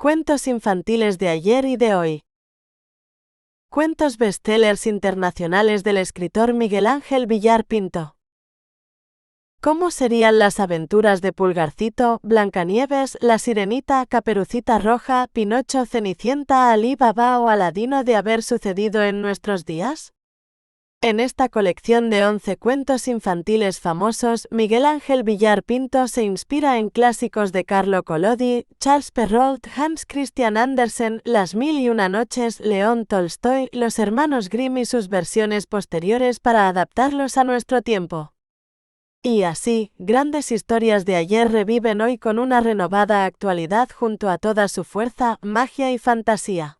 Cuentos infantiles de ayer y de hoy. Cuentos bestsellers internacionales del escritor Miguel Ángel Villar Pinto. ¿Cómo serían las aventuras de Pulgarcito, Blancanieves, La Sirenita, Caperucita Roja, Pinocho, Cenicienta, Alí Baba o Aladino de haber sucedido en nuestros días? En esta colección de 11 cuentos infantiles famosos, Miguel Ángel Villar Pinto se inspira en clásicos de Carlo Collodi, Charles Perrault, Hans Christian Andersen, Las Mil y Una Noches, León Tolstoy, los hermanos Grimm y sus versiones posteriores para adaptarlos a nuestro tiempo. Y así, grandes historias de ayer reviven hoy con una renovada actualidad junto a toda su fuerza, magia y fantasía.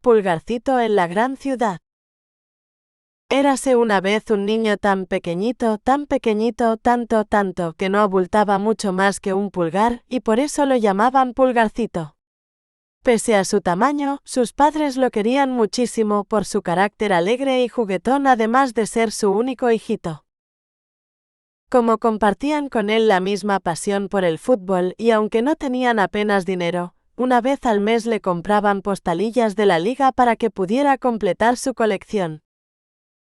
Pulgarcito en la gran ciudad. Érase una vez un niño tan pequeñito, tanto, que no abultaba mucho más que un pulgar, y por eso lo llamaban Pulgarcito. Pese a su tamaño, sus padres lo querían muchísimo por su carácter alegre y juguetón, además de ser su único hijito. Como compartían con él la misma pasión por el fútbol y aunque no tenían apenas dinero, una vez al mes le compraban postalillas de la liga para que pudiera completar su colección.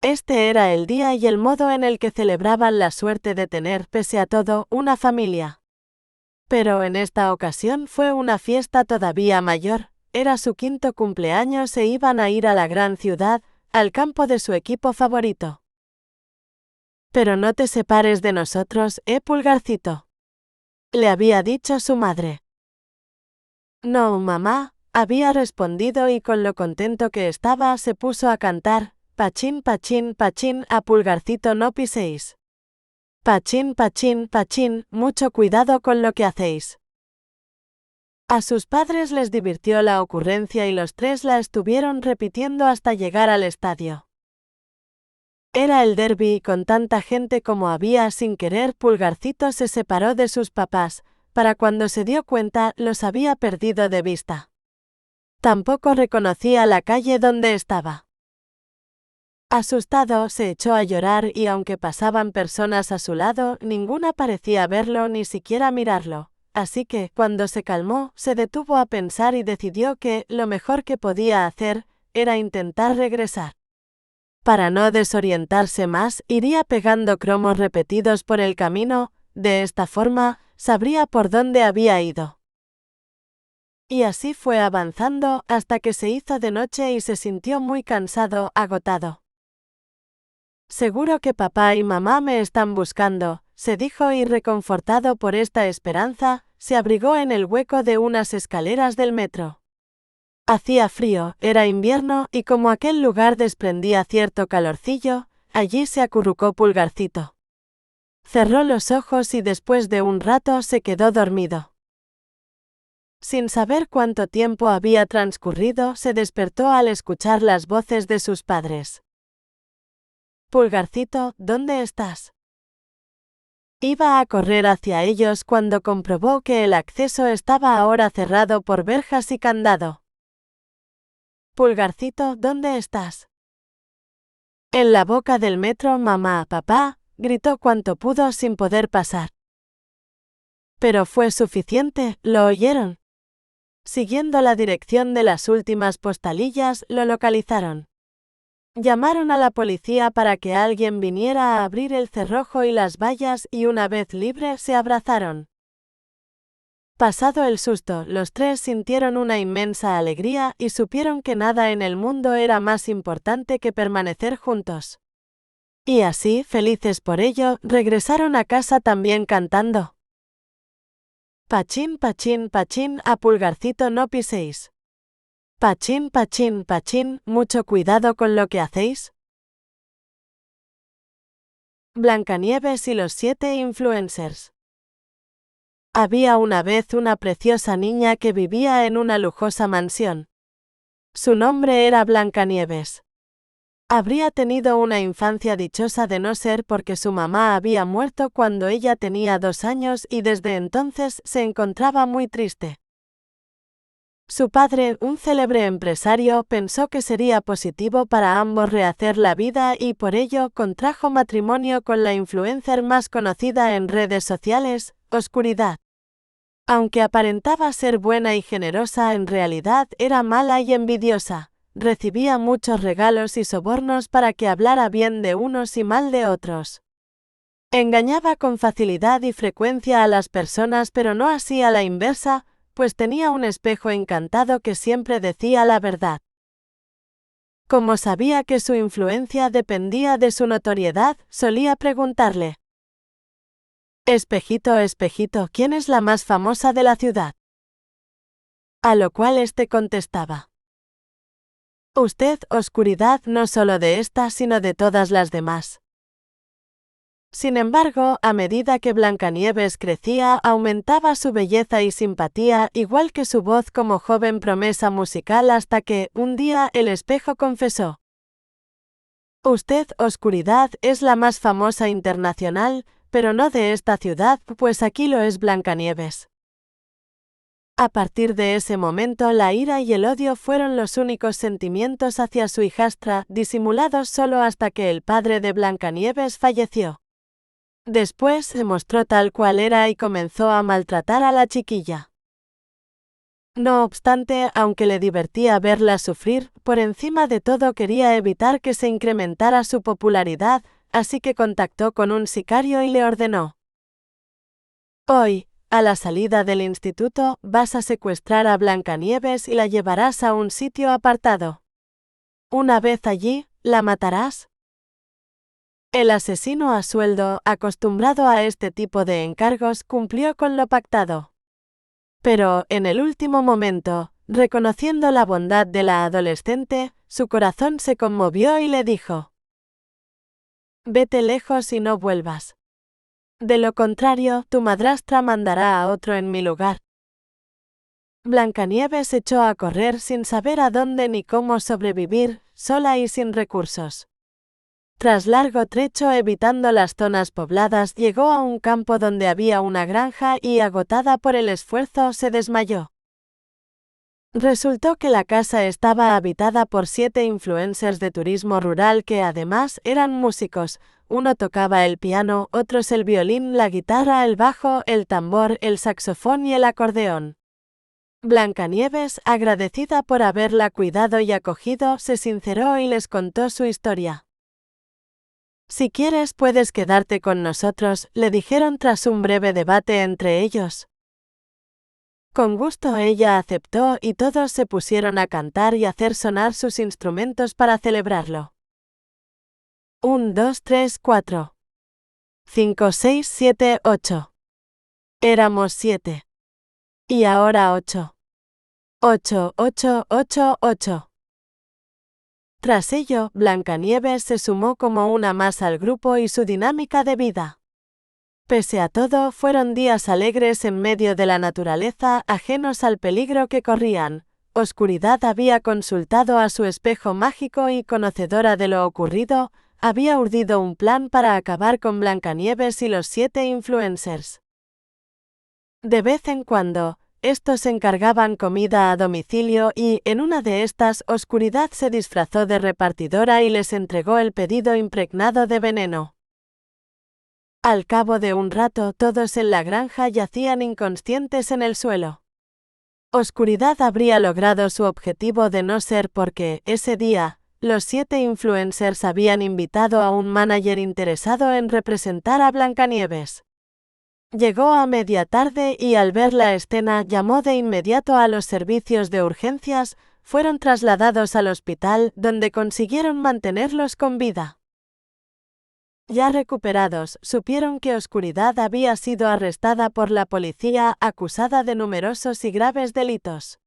Este era el día y el modo en el que celebraban la suerte de tener, pese a todo, una familia. Pero en esta ocasión fue una fiesta todavía mayor, era su 5º cumpleaños e iban a ir a la gran ciudad, al campo de su equipo favorito. «Pero no te separes de nosotros, Pulgarcito», le había dicho su madre. «No, mamá», había respondido y con lo contento que estaba se puso a cantar, «Pachín, pachín, pachín, a Pulgarcito no piséis. Pachín, pachín, pachín, mucho cuidado con lo que hacéis». A sus padres les divirtió la ocurrencia y los tres la estuvieron repitiendo hasta llegar al estadio. Era el derbi y con tanta gente como había, sin querer Pulgarcito se separó de sus papás, para cuando se dio cuenta los había perdido de vista. Tampoco reconocía la calle donde estaba. Asustado se echó a llorar y aunque pasaban personas a su lado, ninguna parecía verlo ni siquiera mirarlo. Así que, cuando se calmó, se detuvo a pensar y decidió que lo mejor que podía hacer era intentar regresar. Para no desorientarse más, iría pegando cromos repetidos por el camino, de esta forma, sabría por dónde había ido. Y así fue avanzando hasta que se hizo de noche y se sintió muy cansado, agotado. «Seguro que papá y mamá me están buscando», se dijo y reconfortado por esta esperanza, se abrigó en el hueco de unas escaleras del metro. Hacía frío, era invierno y como aquel lugar desprendía cierto calorcillo, allí se acurrucó Pulgarcito. Cerró los ojos y después de un rato se quedó dormido. Sin saber cuánto tiempo había transcurrido, se despertó al escuchar las voces de sus padres. «Pulgarcito, ¿dónde estás?» Iba a correr hacia ellos cuando comprobó que el acceso estaba ahora cerrado por verjas y candado. «Pulgarcito, ¿dónde estás?» «En la boca del metro, mamá, papá», gritó cuanto pudo sin poder pasar. Pero fue suficiente, ¿lo oyeron? Siguiendo la dirección de las últimas postalillas, lo localizaron. Llamaron a la policía para que alguien viniera a abrir el cerrojo y las vallas y una vez libre se abrazaron. Pasado el susto, los tres sintieron una inmensa alegría y supieron que nada en el mundo era más importante que permanecer juntos. Y así, felices por ello, regresaron a casa también cantando. «Pachín, pachín, pachín, a Pulgarcito no piséis. Pachín, pachín, pachín, mucho cuidado con lo que hacéis». Blancanieves y los 7 influencers. Había una vez una preciosa niña que vivía en una lujosa mansión. Su nombre era Blancanieves. Habría tenido una infancia dichosa de no ser porque su mamá había muerto cuando ella tenía 2 años y desde entonces se encontraba muy triste. Su padre, un célebre empresario, pensó que sería positivo para ambos rehacer la vida y por ello contrajo matrimonio con la influencer más conocida en redes sociales, Oscuridad. Aunque aparentaba ser buena y generosa, en realidad era mala y envidiosa. Recibía muchos regalos y sobornos para que hablara bien de unos y mal de otros. Engañaba con facilidad y frecuencia a las personas, pero no así a la inversa, pues tenía un espejo encantado que siempre decía la verdad. Como sabía que su influencia dependía de su notoriedad, solía preguntarle: «Espejito, espejito, ¿quién es la más famosa de la ciudad?». A lo cual éste contestaba: «Usted, oscuridad, no solo de esta, sino de todas las demás». Sin embargo, a medida que Blancanieves crecía, aumentaba su belleza y simpatía, igual que su voz como joven promesa musical, hasta que, un día, el espejo confesó: «Usted, oscuridad, es la más famosa internacional, pero no de esta ciudad, pues aquí lo es Blancanieves». A partir de ese momento, la ira y el odio fueron los únicos sentimientos hacia su hijastra, disimulados solo hasta que el padre de Blancanieves falleció. Después se mostró tal cual era y comenzó a maltratar a la chiquilla. No obstante, aunque le divertía verla sufrir, por encima de todo quería evitar que se incrementara su popularidad, así que contactó con un sicario y le ordenó: «Hoy, a la salida del instituto, vas a secuestrar a Blancanieves y la llevarás a un sitio apartado. Una vez allí, la matarás». El asesino a sueldo, acostumbrado a este tipo de encargos, cumplió con lo pactado. Pero, en el último momento, reconociendo la bondad de la adolescente, su corazón se conmovió y le dijo: «Vete lejos y no vuelvas. De lo contrario, tu madrastra mandará a otro en mi lugar». Blancanieves echó a correr sin saber a dónde ni cómo sobrevivir, sola y sin recursos. Tras largo trecho evitando las zonas pobladas, llegó a un campo donde había una granja y, agotada por el esfuerzo, se desmayó. Resultó que la casa estaba habitada por 7 influencers de turismo rural que además eran músicos. Uno tocaba el piano, otros el violín, la guitarra, el bajo, el tambor, el saxofón y el acordeón. Blancanieves, agradecida por haberla cuidado y acogido, se sinceró y les contó su historia. «Si quieres puedes quedarte con nosotros», le dijeron tras un breve debate entre ellos. Con gusto ella aceptó y todos se pusieron a cantar y hacer sonar sus instrumentos para celebrarlo. 1, 2, 3, 4. 5, 6, 7, 8. Éramos 7. Y ahora 8. 8, 8, 8, 8. Tras ello, Blancanieves se sumó como una más al grupo y su dinámica de vida. Pese a todo, fueron días alegres en medio de la naturaleza, ajenos al peligro que corrían. Oscuridad había consultado a su espejo mágico y, conocedora de lo ocurrido, había urdido un plan para acabar con Blancanieves y los 7 influencers. De vez en cuando, estos encargaban comida a domicilio y, en una de estas, Oscuridad se disfrazó de repartidora y les entregó el pedido impregnado de veneno. Al cabo de un rato, todos en la granja yacían inconscientes en el suelo. Oscuridad habría logrado su objetivo de no ser porque, ese día, los 7 influencers habían invitado a un manager interesado en representar a Blancanieves. Llegó a media tarde y, al ver la escena, llamó de inmediato a los servicios de urgencias. Fueron trasladados al hospital, donde consiguieron mantenerlos con vida. Ya recuperados, supieron que Oscuridad había sido arrestada por la policía, acusada de numerosos y graves delitos.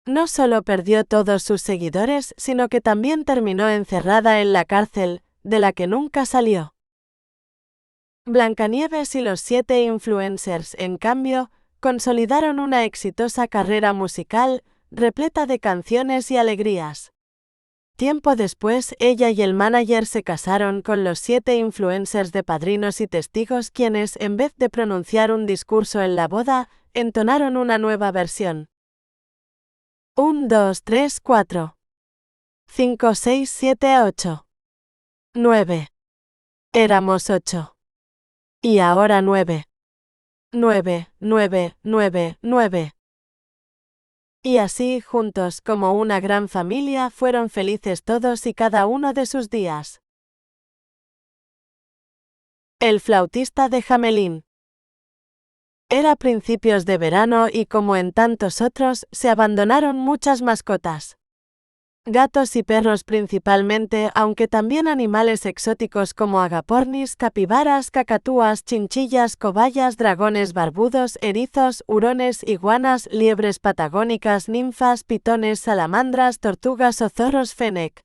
No solo perdió todos sus seguidores, sino que también terminó encerrada en la cárcel, de la que nunca salió. Blancanieves y los 7 influencers, en cambio, consolidaron una exitosa carrera musical, repleta de canciones y alegrías. Tiempo después, ella y el manager se casaron con los 7 influencers de padrinos y testigos, quienes, en vez de pronunciar un discurso en la boda, entonaron una nueva versión. 1, 2, 3, 4. 5, 6, 7, 8. 9. Éramos 8. Y ahora 9. 9, 9, 9, 9. Y así, juntos como una gran familia, fueron felices todos y cada uno de sus días. El flautista de Hamelin. Era principios de verano y como en tantos otros, se abandonaron muchas mascotas. Gatos y perros principalmente, aunque también animales exóticos como agapornis, capibaras, cacatúas, chinchillas, cobayas, dragones barbudos, erizos, hurones, iguanas, liebres patagónicas, ninfas, pitones, salamandras, tortugas o zorros fennec.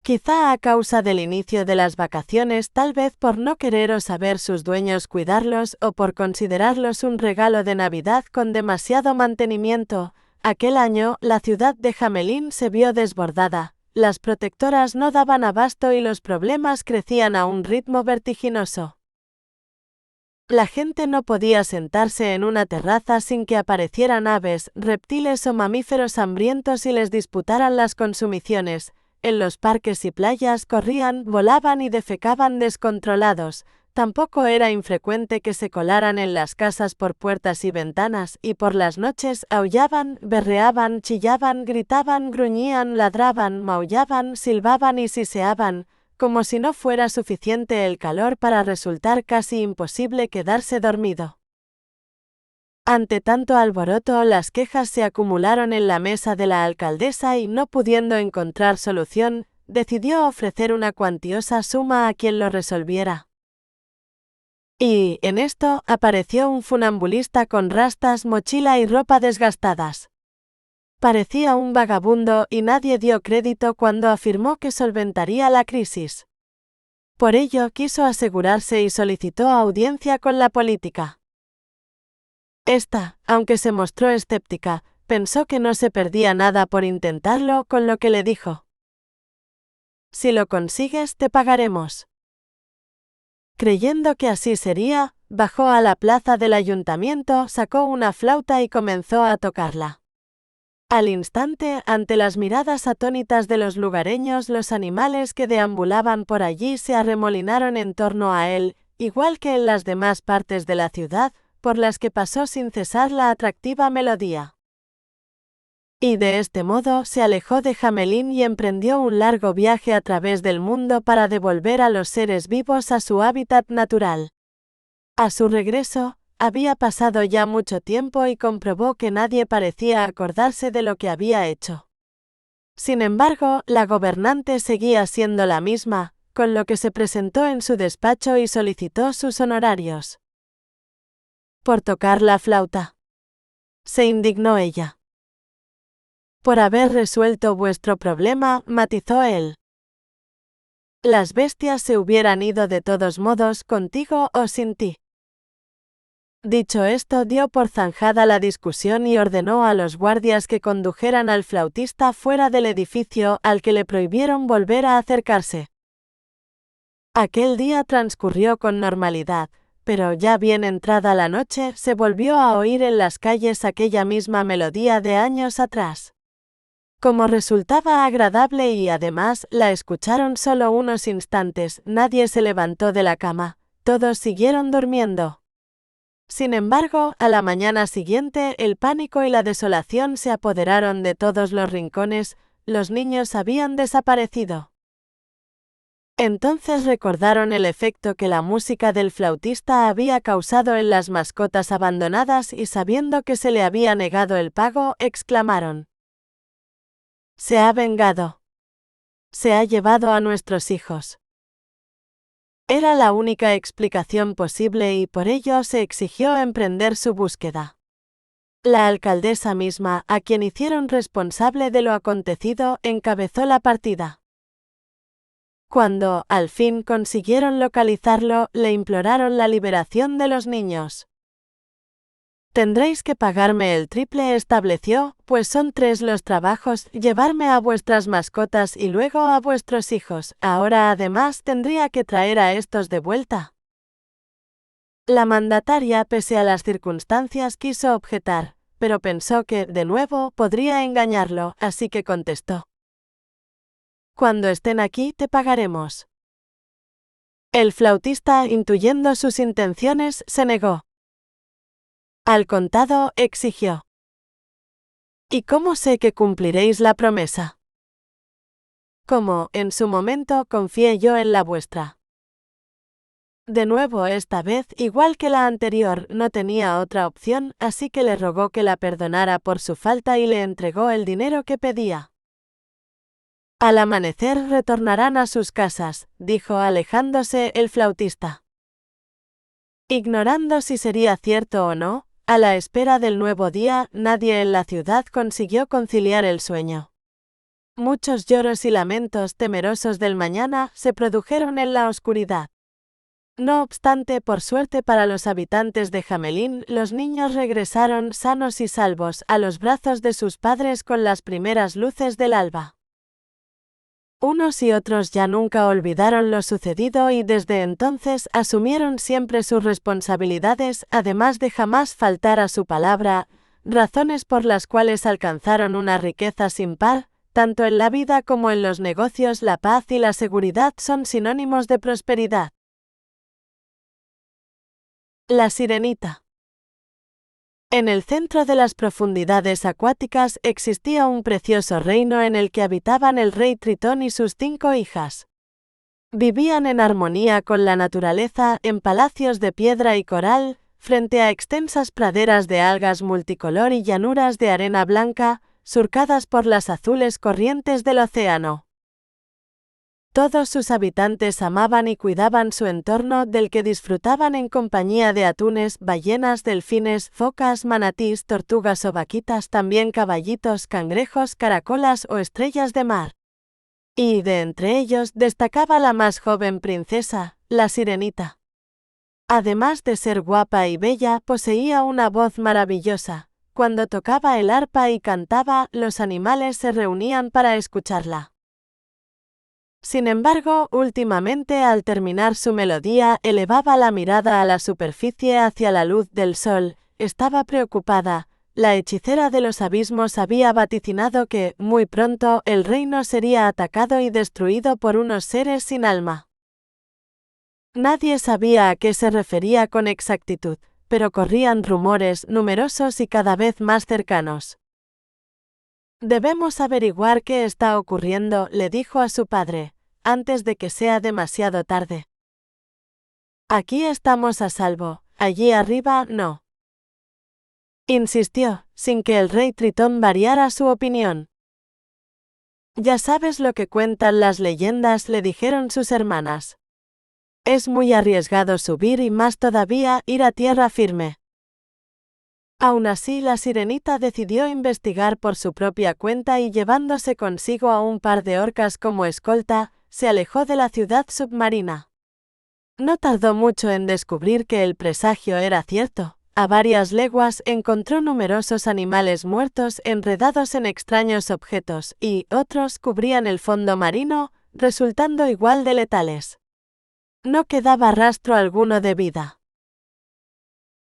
Quizá a causa del inicio de las vacaciones, tal vez por no querer o saber sus dueños cuidarlos o por considerarlos un regalo de Navidad con demasiado mantenimiento, aquel año la ciudad de Hamelin se vio desbordada, las protectoras no daban abasto y los problemas crecían a un ritmo vertiginoso. La gente no podía sentarse en una terraza sin que aparecieran aves, reptiles o mamíferos hambrientos y les disputaran las consumiciones. En los parques y playas corrían, volaban y defecaban descontrolados. Tampoco era infrecuente que se colaran en las casas por puertas y ventanas, y por las noches aullaban, berreaban, chillaban, gritaban, gruñían, ladraban, maullaban, silbaban y siseaban, como si no fuera suficiente el calor para resultar casi imposible quedarse dormido. Ante tanto alboroto, las quejas se acumularon en la mesa de la alcaldesa y, no pudiendo encontrar solución, decidió ofrecer una cuantiosa suma a quien lo resolviera. Y, en esto, apareció un funambulista con rastas, mochila y ropa desgastadas. Parecía un vagabundo y nadie dio crédito cuando afirmó que solventaría la crisis. Por ello quiso asegurarse y solicitó audiencia con la política. Esta, aunque se mostró escéptica, pensó que no se perdía nada por intentarlo, con lo que le dijo: «Si lo consigues, te pagaremos». Creyendo que así sería, bajó a la plaza del ayuntamiento, sacó una flauta y comenzó a tocarla. Al instante, ante las miradas atónitas de los lugareños, los animales que deambulaban por allí se arremolinaron en torno a él, igual que en las demás partes de la ciudad, por las que pasó sin cesar la atractiva melodía. Y de este modo se alejó de Hamelin y emprendió un largo viaje a través del mundo para devolver a los seres vivos a su hábitat natural. A su regreso, había pasado ya mucho tiempo y comprobó que nadie parecía acordarse de lo que había hecho. Sin embargo, la gobernante seguía siendo la misma, con lo que se presentó en su despacho y solicitó sus honorarios. Por tocar la flauta. Se indignó ella. Por haber resuelto vuestro problema, matizó él. Las bestias se hubieran ido de todos modos, contigo o sin ti. Dicho esto, dio por zanjada la discusión y ordenó a los guardias que condujeran al flautista fuera del edificio, al que le prohibieron volver a acercarse. Aquel día transcurrió con normalidad, pero ya bien entrada la noche, se volvió a oír en las calles aquella misma melodía de años atrás. Como resultaba agradable y además la escucharon solo unos instantes, nadie se levantó de la cama, todos siguieron durmiendo. Sin embargo, a la mañana siguiente, el pánico y la desolación se apoderaron de todos los rincones, los niños habían desaparecido. Entonces recordaron el efecto que la música del flautista había causado en las mascotas abandonadas y, sabiendo que se le había negado el pago, exclamaron: «Se ha vengado. Se ha llevado a nuestros hijos». Era la única explicación posible y por ello se exigió emprender su búsqueda. La alcaldesa misma, a quien hicieron responsable de lo acontecido, encabezó la partida. Cuando, al fin, consiguieron localizarlo, le imploraron la liberación de los niños. «Tendréis que pagarme el triple», estableció, «pues son 3 los trabajos, llevarme a vuestras mascotas y luego a vuestros hijos. Ahora además tendría que traer a estos de vuelta». La mandataria, pese a las circunstancias, quiso objetar, pero pensó que, de nuevo, podría engañarlo, así que contestó: «Cuando estén aquí te pagaremos». El flautista, intuyendo sus intenciones, se negó. Al contado, exigió. ¿Y cómo sé que cumpliréis la promesa? Como, en su momento, confié yo en la vuestra. De nuevo esta vez, igual que la anterior, no tenía otra opción, así que le rogó que la perdonara por su falta y le entregó el dinero que pedía. Al amanecer retornarán a sus casas, dijo alejándose el flautista. Ignorando si sería cierto o no, a la espera del nuevo día, nadie en la ciudad consiguió conciliar el sueño. Muchos lloros y lamentos temerosos del mañana se produjeron en la oscuridad. No obstante, por suerte para los habitantes de Hamelin, los niños regresaron sanos y salvos a los brazos de sus padres con las primeras luces del alba. Unos y otros ya nunca olvidaron lo sucedido y desde entonces asumieron siempre sus responsabilidades, además de jamás faltar a su palabra, razones por las cuales alcanzaron una riqueza sin par. Tanto en la vida como en los negocios, la paz y la seguridad son sinónimos de prosperidad. La Sirenita. En el centro de las profundidades acuáticas existía un precioso reino en el que habitaban el rey Tritón y sus 5 hijas. Vivían en armonía con la naturaleza en palacios de piedra y coral, frente a extensas praderas de algas multicolor y llanuras de arena blanca, surcadas por las azules corrientes del océano. Todos sus habitantes amaban y cuidaban su entorno, del que disfrutaban en compañía de atunes, ballenas, delfines, focas, manatís, tortugas o vaquitas, también caballitos, cangrejos, caracolas o estrellas de mar. Y de entre ellos destacaba la más joven princesa, la Sirenita. Además de ser guapa y bella, poseía una voz maravillosa. Cuando tocaba el arpa y cantaba, los animales se reunían para escucharla. Sin embargo, últimamente al terminar su melodía, elevaba la mirada a la superficie hacia la luz del sol. Estaba preocupada. La hechicera de los abismos había vaticinado que, muy pronto, el reino sería atacado y destruido por unos seres sin alma. Nadie sabía a qué se refería con exactitud, pero corrían rumores numerosos y cada vez más cercanos. Debemos averiguar qué está ocurriendo, le dijo a su padre, antes de que sea demasiado tarde. Aquí estamos a salvo, allí arriba no. Insistió, sin que el rey Tritón variara su opinión. Ya sabes lo que cuentan las leyendas, le dijeron sus hermanas. Es muy arriesgado subir y más todavía ir a tierra firme. Aún así, la Sirenita decidió investigar por su propia cuenta y llevándose consigo a un par de orcas como escolta, se alejó de la ciudad submarina. No tardó mucho en descubrir que el presagio era cierto. A varias leguas encontró numerosos animales muertos enredados en extraños objetos y otros cubrían el fondo marino, resultando igual de letales. No quedaba rastro alguno de vida.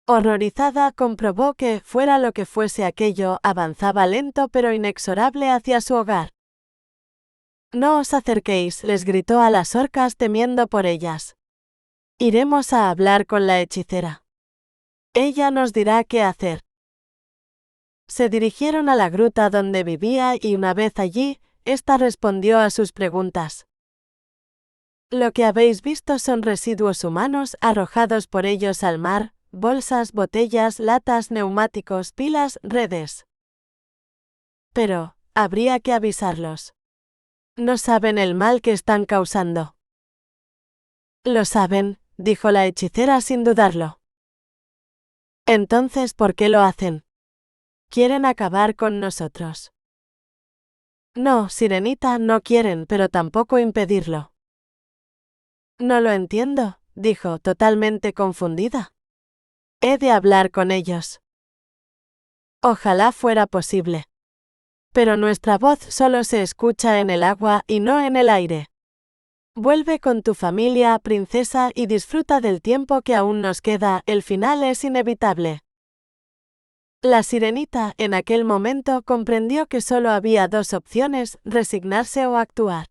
Horrorizada, comprobó que, fuera lo que fuese aquello, avanzaba lento pero inexorable hacia su hogar. No os acerquéis, les gritó a las orcas temiendo por ellas. Iremos a hablar con la hechicera. Ella nos dirá qué hacer. Se dirigieron a la gruta donde vivía y una vez allí, ésta respondió a sus preguntas. Lo que habéis visto son residuos humanos arrojados por ellos al mar, bolsas, botellas, latas, neumáticos, pilas, redes. Pero, habría que avisarlos. No saben el mal que están causando. Lo saben, dijo la hechicera sin dudarlo. Entonces, ¿por qué lo hacen? Quieren acabar con nosotros. No, Sirenita, no quieren, pero tampoco impedirlo. No lo entiendo, dijo, totalmente confundida. He de hablar con ellos. Ojalá fuera posible. Pero nuestra voz solo se escucha en el agua y no en el aire. Vuelve con tu familia, princesa, y disfruta del tiempo que aún nos queda, el final es inevitable. La Sirenita, en aquel momento, comprendió que solo había 2 opciones, resignarse o actuar.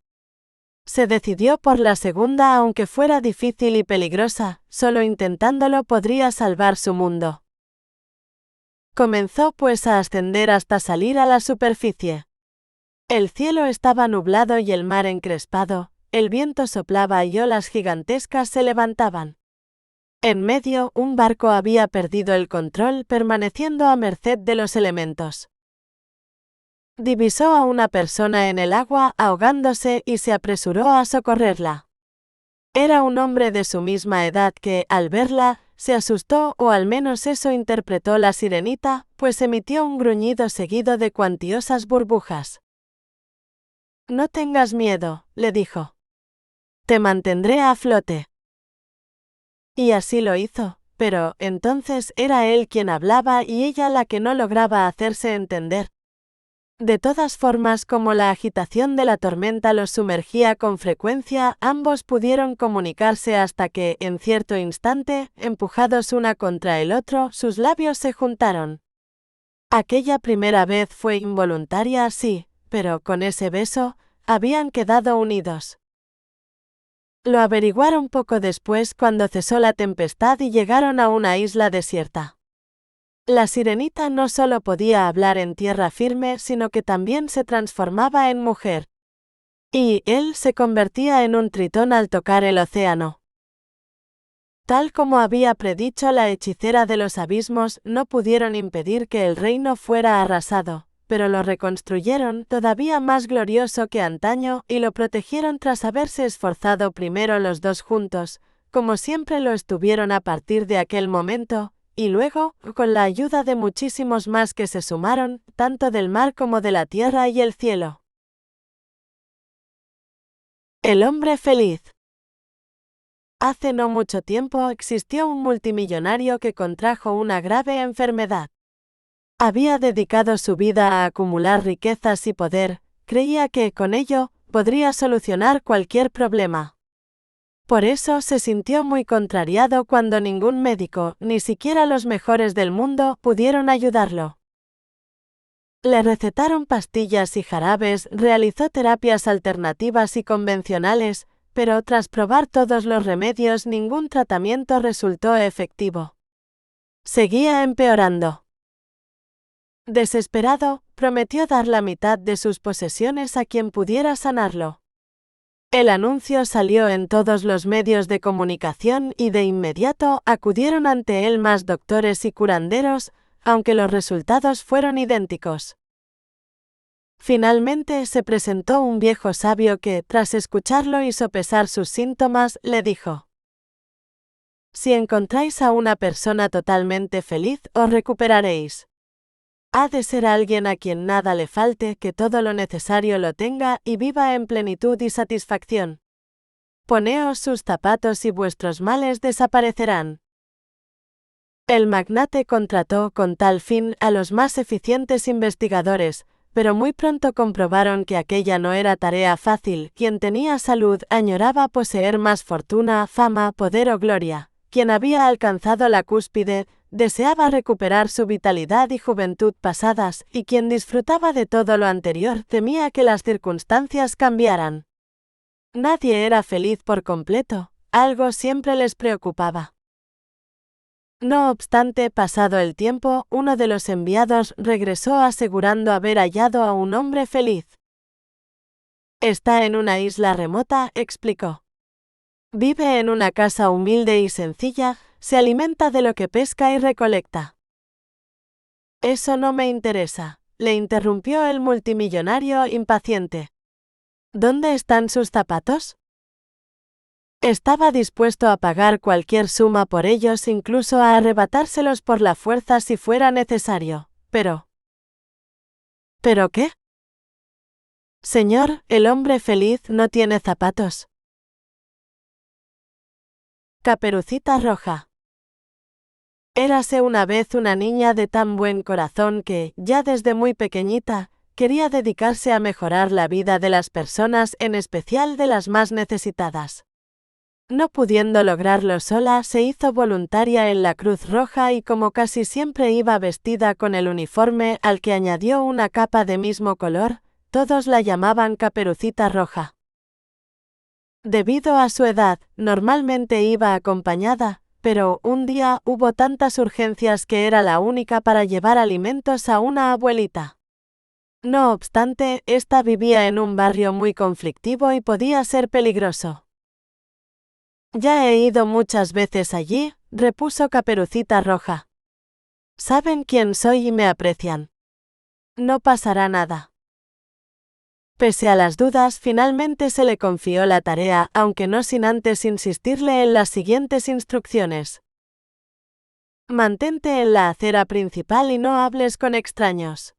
Se decidió por la segunda aunque fuera difícil y peligrosa, solo intentándolo podría salvar su mundo. Comenzó pues a ascender hasta salir a la superficie. El cielo estaba nublado y el mar encrespado, el viento soplaba y olas gigantescas se levantaban. En medio, un barco había perdido el control, permaneciendo a merced de los elementos. Divisó a una persona en el agua ahogándose y se apresuró a socorrerla. Era un hombre de su misma edad que, al verla, se asustó, o al menos eso interpretó la sirenita, pues emitió un gruñido seguido de cuantiosas burbujas. «No tengas miedo», le dijo. «Te mantendré a flote». Y así lo hizo, pero entonces era él quien hablaba y ella la que no lograba hacerse entender. De todas formas, como la agitación de la tormenta los sumergía con frecuencia, ambos pudieron comunicarse hasta que, en cierto instante, empujados una contra el otro, sus labios se juntaron. Aquella primera vez fue involuntaria, sí, pero con ese beso, habían quedado unidos. Lo averiguaron poco después cuando cesó la tempestad y llegaron a una isla desierta. La sirenita no solo podía hablar en tierra firme, sino que también se transformaba en mujer. Y él se convertía en un tritón al tocar el océano. Tal como había predicho la hechicera de los abismos, no pudieron impedir que el reino fuera arrasado, pero lo reconstruyeron todavía más glorioso que antaño y lo protegieron tras haberse esforzado primero los dos juntos, como siempre lo estuvieron a partir de aquel momento, y luego, con la ayuda de muchísimos más que se sumaron, tanto del mar como de la tierra y el cielo. El hombre feliz. Hace no mucho tiempo existió un multimillonario que contrajo una grave enfermedad. Había dedicado su vida a acumular riquezas y poder, creía que, con ello, podría solucionar cualquier problema. Por eso se sintió muy contrariado cuando ningún médico, ni siquiera los mejores del mundo, pudieron ayudarlo. Le recetaron pastillas y jarabes, realizó terapias alternativas y convencionales, pero tras probar todos los remedios ningún tratamiento resultó efectivo. Seguía empeorando. Desesperado, prometió dar la mitad de sus posesiones a quien pudiera sanarlo. El anuncio salió en todos los medios de comunicación y de inmediato acudieron ante él más doctores y curanderos, aunque los resultados fueron idénticos. Finalmente se presentó un viejo sabio que, tras escucharlo y sopesar sus síntomas, le dijo: «Si encontráis a una persona totalmente feliz, os recuperaréis. Ha de ser alguien a quien nada le falte, que todo lo necesario lo tenga y viva en plenitud y satisfacción. Poneos sus zapatos y vuestros males desaparecerán». El magnate contrató con tal fin a los más eficientes investigadores, pero muy pronto comprobaron que aquella no era tarea fácil. Quien tenía salud añoraba poseer más fortuna, fama, poder o gloria. Quien había alcanzado la cúspide deseaba recuperar su vitalidad y juventud pasadas, y quien disfrutaba de todo lo anterior temía que las circunstancias cambiaran. Nadie era feliz por completo, algo siempre les preocupaba. No obstante, pasado el tiempo, uno de los enviados regresó asegurando haber hallado a un hombre feliz. «Está en una isla remota», explicó. «Vive en una casa humilde y sencilla, se alimenta de lo que pesca y recolecta». «Eso no me interesa», le interrumpió el multimillonario impaciente. «¿Dónde están sus zapatos?» Estaba dispuesto a pagar cualquier suma por ellos, incluso a arrebatárselos por la fuerza si fuera necesario, pero... ¿Pero qué? Señor, el hombre feliz no tiene zapatos. Caperucita Roja. Érase una vez una niña de tan buen corazón que, ya desde muy pequeñita, quería dedicarse a mejorar la vida de las personas, en especial de las más necesitadas. No pudiendo lograrlo sola, se hizo voluntaria en la Cruz Roja y como casi siempre iba vestida con el uniforme al que añadió una capa de mismo color, todos la llamaban Caperucita Roja. Debido a su edad, normalmente iba acompañada, pero un día hubo tantas urgencias que era la única para llevar alimentos a una abuelita. No obstante, esta vivía en un barrio muy conflictivo y podía ser peligroso. Ya he ido muchas veces allí, repuso Caperucita Roja. Saben quién soy y me aprecian. No pasará nada. Pese a las dudas, finalmente se le confió la tarea, aunque no sin antes insistirle en las siguientes instrucciones. Mantente en la acera principal y no hables con extraños.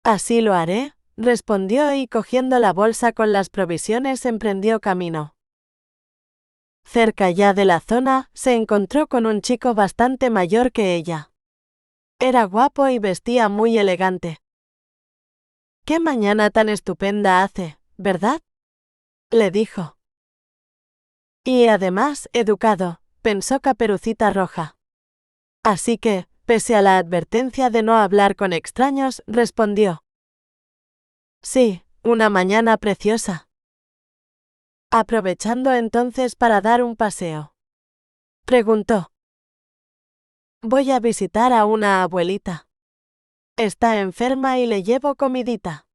Así lo haré, respondió y cogiendo la bolsa con las provisiones emprendió camino. Cerca ya de la zona, se encontró con un chico bastante mayor que ella. Era guapo y vestía muy elegante. «¡Qué mañana tan estupenda hace, ¿verdad?», le dijo. Y además, educado, pensó Caperucita Roja. Así que, pese a la advertencia de no hablar con extraños, respondió. Sí, una mañana preciosa. Aprovechando entonces para dar un paseo. Preguntó. Voy a visitar a una abuelita. Está enferma y le llevo comidita.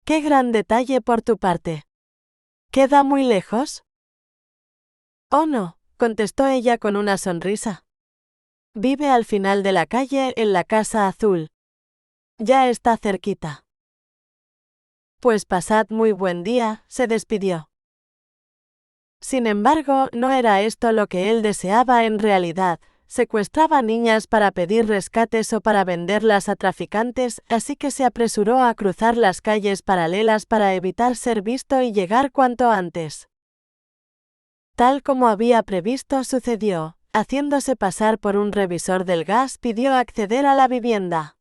¡Qué gran detalle por tu parte! ¿Queda muy lejos? Oh no, contestó ella con una sonrisa. Vive al final de la calle en la casa azul. Ya está cerquita. Pues pasad muy buen día, se despidió. Sin embargo, no era esto lo que él deseaba en realidad. Secuestraba niñas para pedir rescates o para venderlas a traficantes, así que se apresuró a cruzar las calles paralelas para evitar ser visto y llegar cuanto antes. Tal como había previsto sucedió, haciéndose pasar por un revisor del gas pidió acceder a la vivienda.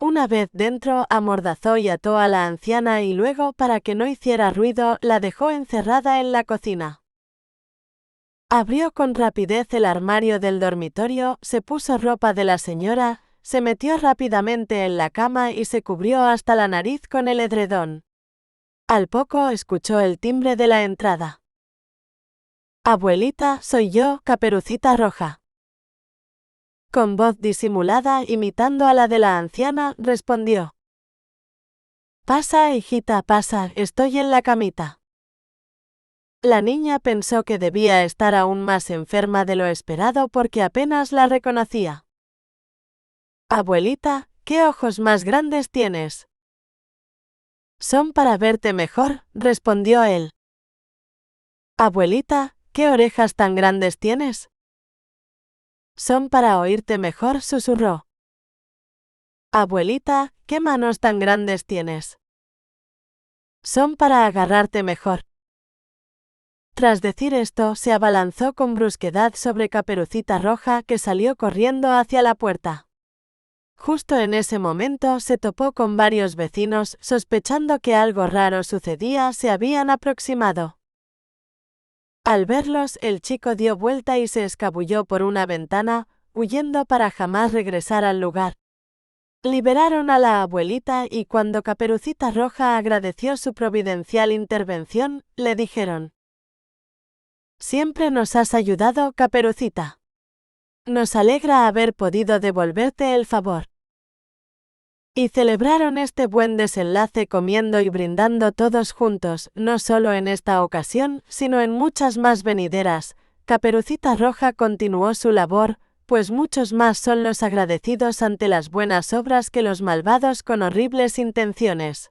Una vez dentro, amordazó y ató a la anciana y luego, para que no hiciera ruido, la dejó encerrada en la cocina. Abrió con rapidez el armario del dormitorio, se puso ropa de la señora, se metió rápidamente en la cama y se cubrió hasta la nariz con el edredón. Al poco escuchó el timbre de la entrada. Abuelita, soy yo, Caperucita Roja. Con voz disimulada, imitando a la de la anciana, respondió. Pasa, hijita, pasa, estoy en la camita. La niña pensó que debía estar aún más enferma de lo esperado porque apenas la reconocía. Abuelita, ¿qué ojos más grandes tienes? Son para verte mejor, respondió él. Abuelita, ¿qué orejas tan grandes tienes? Son para oírte mejor, susurró. Abuelita, ¿qué manos tan grandes tienes? Son para agarrarte mejor. Tras decir esto, se abalanzó con brusquedad sobre Caperucita Roja, que salió corriendo hacia la puerta. Justo en ese momento se topó con varios vecinos, sospechando que algo raro sucedía, se habían aproximado. Al verlos, el chico dio vuelta y se escabulló por una ventana, huyendo para jamás regresar al lugar. Liberaron a la abuelita y cuando Caperucita Roja agradeció su providencial intervención, le dijeron: Siempre nos has ayudado, Caperucita. Nos alegra haber podido devolverte el favor. Y celebraron este buen desenlace comiendo y brindando todos juntos, no solo en esta ocasión, sino en muchas más venideras. Caperucita Roja continuó su labor, pues muchos más son los agradecidos ante las buenas obras que los malvados con horribles intenciones.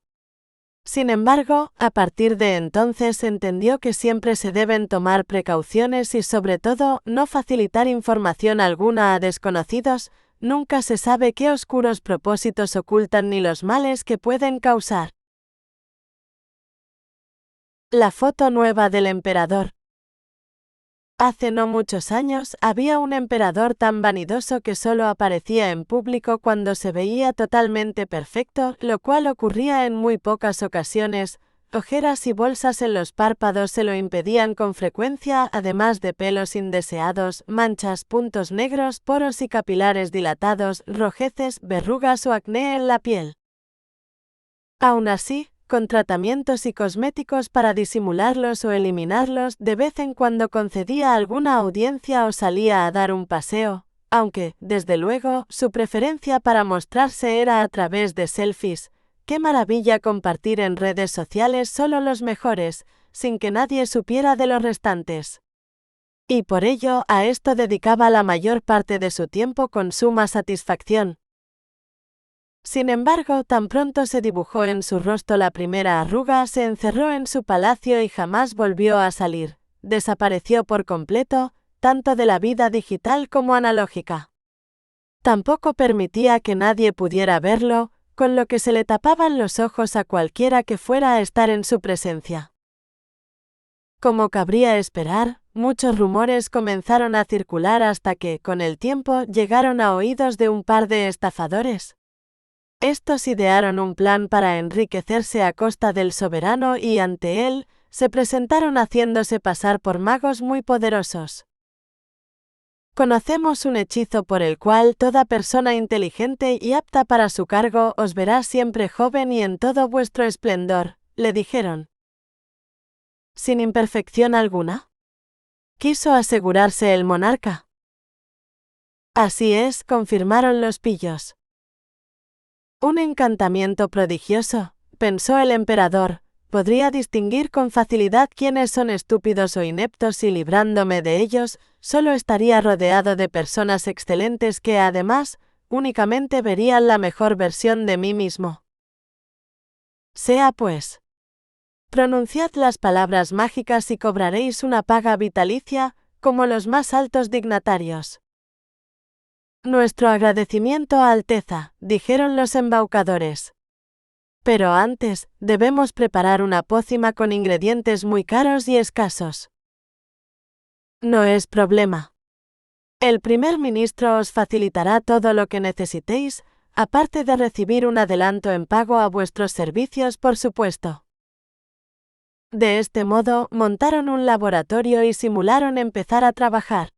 Sin embargo, a partir de entonces entendió que siempre se deben tomar precauciones y sobre todo, no facilitar información alguna a desconocidos. Nunca se sabe qué oscuros propósitos ocultan ni los males que pueden causar. La foto nueva del emperador. Hace no muchos años, había un emperador tan vanidoso que solo aparecía en público cuando se veía totalmente perfecto, lo cual ocurría en muy pocas ocasiones. Ojeras y bolsas en los párpados se lo impedían con frecuencia, además de pelos indeseados, manchas, puntos negros, poros y capilares dilatados, rojeces, verrugas o acné en la piel. Aún así, con tratamientos y cosméticos para disimularlos o eliminarlos, de vez en cuando concedía alguna audiencia o salía a dar un paseo, aunque, desde luego, su preferencia para mostrarse era a través de selfies. ¡Qué maravilla compartir en redes sociales solo los mejores, sin que nadie supiera de los restantes! Y por ello a esto dedicaba la mayor parte de su tiempo con suma satisfacción. Sin embargo, tan pronto se dibujó en su rostro la primera arruga, se encerró en su palacio y jamás volvió a salir. Desapareció por completo, tanto de la vida digital como analógica. Tampoco permitía que nadie pudiera verlo, con lo que se le tapaban los ojos a cualquiera que fuera a estar en su presencia. Como cabría esperar, muchos rumores comenzaron a circular hasta que, con el tiempo, llegaron a oídos de un par de estafadores. Estos idearon un plan para enriquecerse a costa del soberano y, ante él, se presentaron haciéndose pasar por magos muy poderosos. Conocemos un hechizo por el cual toda persona inteligente y apta para su cargo os verá siempre joven y en todo vuestro esplendor, le dijeron. ¿Sin imperfección alguna?, quiso asegurarse el monarca. Así es, confirmaron los pillos. Un encantamiento prodigioso, pensó el emperador, podría distinguir con facilidad quiénes son estúpidos o ineptos y librándome de ellos, solo estaría rodeado de personas excelentes que además, únicamente verían la mejor versión de mí mismo. Sea pues. Pronunciad las palabras mágicas y cobraréis una paga vitalicia, como los más altos dignatarios. Nuestro agradecimiento a Alteza, dijeron los embaucadores. Pero antes, debemos preparar una pócima con ingredientes muy caros y escasos. No es problema. El primer ministro os facilitará todo lo que necesitéis, aparte de recibir un adelanto en pago a vuestros servicios, por supuesto. De este modo, montaron un laboratorio y simularon empezar a trabajar.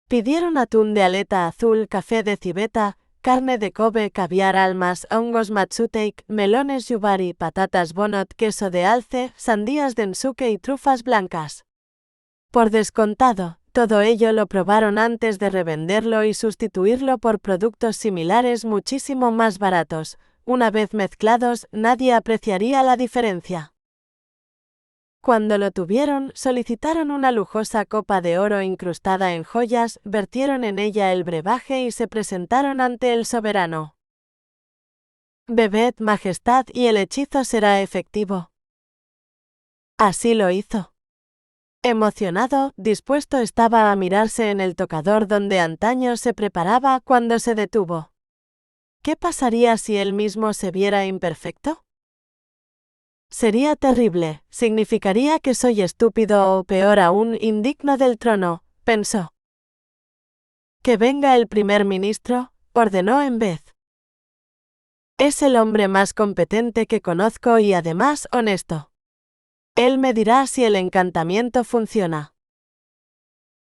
Pidieron atún de aleta azul, café de civeta, carne de Kobe, caviar, almas, hongos matsuteik, melones yubari, patatas bonot, queso de alce, sandías densuke y trufas blancas. Por descontado, todo ello lo probaron antes de revenderlo y sustituirlo por productos similares muchísimo más baratos. Una vez mezclados, nadie apreciaría la diferencia. Cuando lo tuvieron, solicitaron una lujosa copa de oro incrustada en joyas, vertieron en ella el brebaje y se presentaron ante el soberano. Bebed, majestad, y el hechizo será efectivo. Así lo hizo. Emocionado, dispuesto estaba a mirarse en el tocador donde antaño se preparaba cuando se detuvo. ¿Qué pasaría si él mismo se viera imperfecto? Sería terrible, significaría que soy estúpido o, peor aún, indigno del trono, pensó. Que venga el primer ministro, ordenó en vez. Es el hombre más competente que conozco y además honesto. Él me dirá si el encantamiento funciona.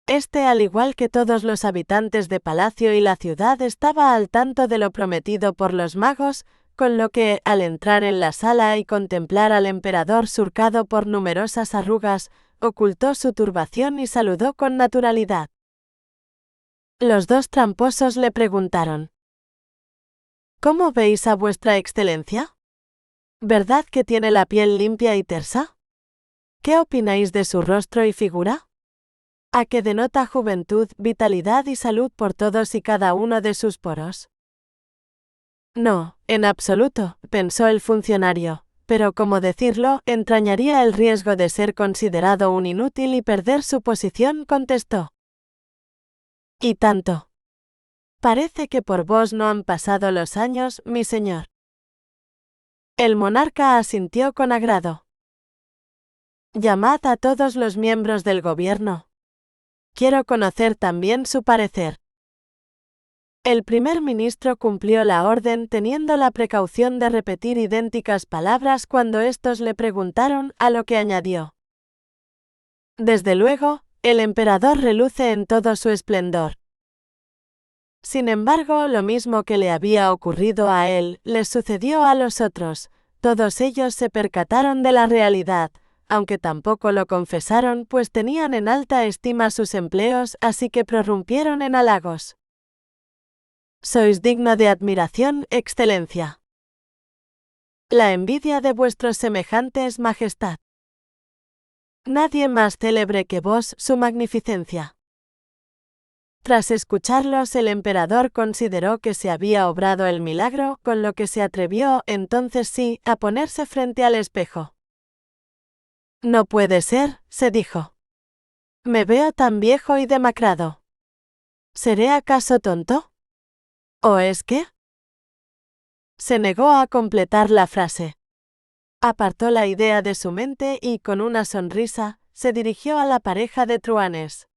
Este, al igual que todos los habitantes de palacio y la ciudad, estaba al tanto de lo prometido por los magos, con lo que, al entrar en la sala y contemplar al emperador surcado por numerosas arrugas, ocultó su turbación y saludó con naturalidad. Los dos tramposos le preguntaron: ¿Cómo veis a vuestra excelencia? ¿Verdad que tiene la piel limpia y tersa? ¿Qué opináis de su rostro y figura? ¿A qué denota juventud, vitalidad y salud por todos y cada uno de sus poros? No, en absoluto, pensó el funcionario, pero cómo decirlo entrañaría el riesgo de ser considerado un inútil y perder su posición, contestó. Y tanto. Parece que por vos no han pasado los años, mi señor. El monarca asintió con agrado. Llamad a todos los miembros del gobierno. Quiero conocer también su parecer. El primer ministro cumplió la orden teniendo la precaución de repetir idénticas palabras cuando estos le preguntaron, a lo que añadió: Desde luego, el emperador reluce en todo su esplendor. Sin embargo, lo mismo que le había ocurrido a él, les sucedió a los otros. Todos ellos se percataron de la realidad, aunque tampoco lo confesaron, pues tenían en alta estima sus empleos, así que prorrumpieron en halagos. Sois digno de admiración, Excelencia. La envidia de vuestros semejantes, Majestad. Nadie más célebre que vos, su magnificencia. Tras escucharlos, el emperador consideró que se había obrado el milagro, con lo que se atrevió, entonces sí, a ponerse frente al espejo. No puede ser, se dijo. Me veo tan viejo y demacrado. ¿Seré acaso tonto? ¿O es qué? Se negó a completar la frase. Apartó la idea de su mente y, con una sonrisa, se dirigió a la pareja de truhanes.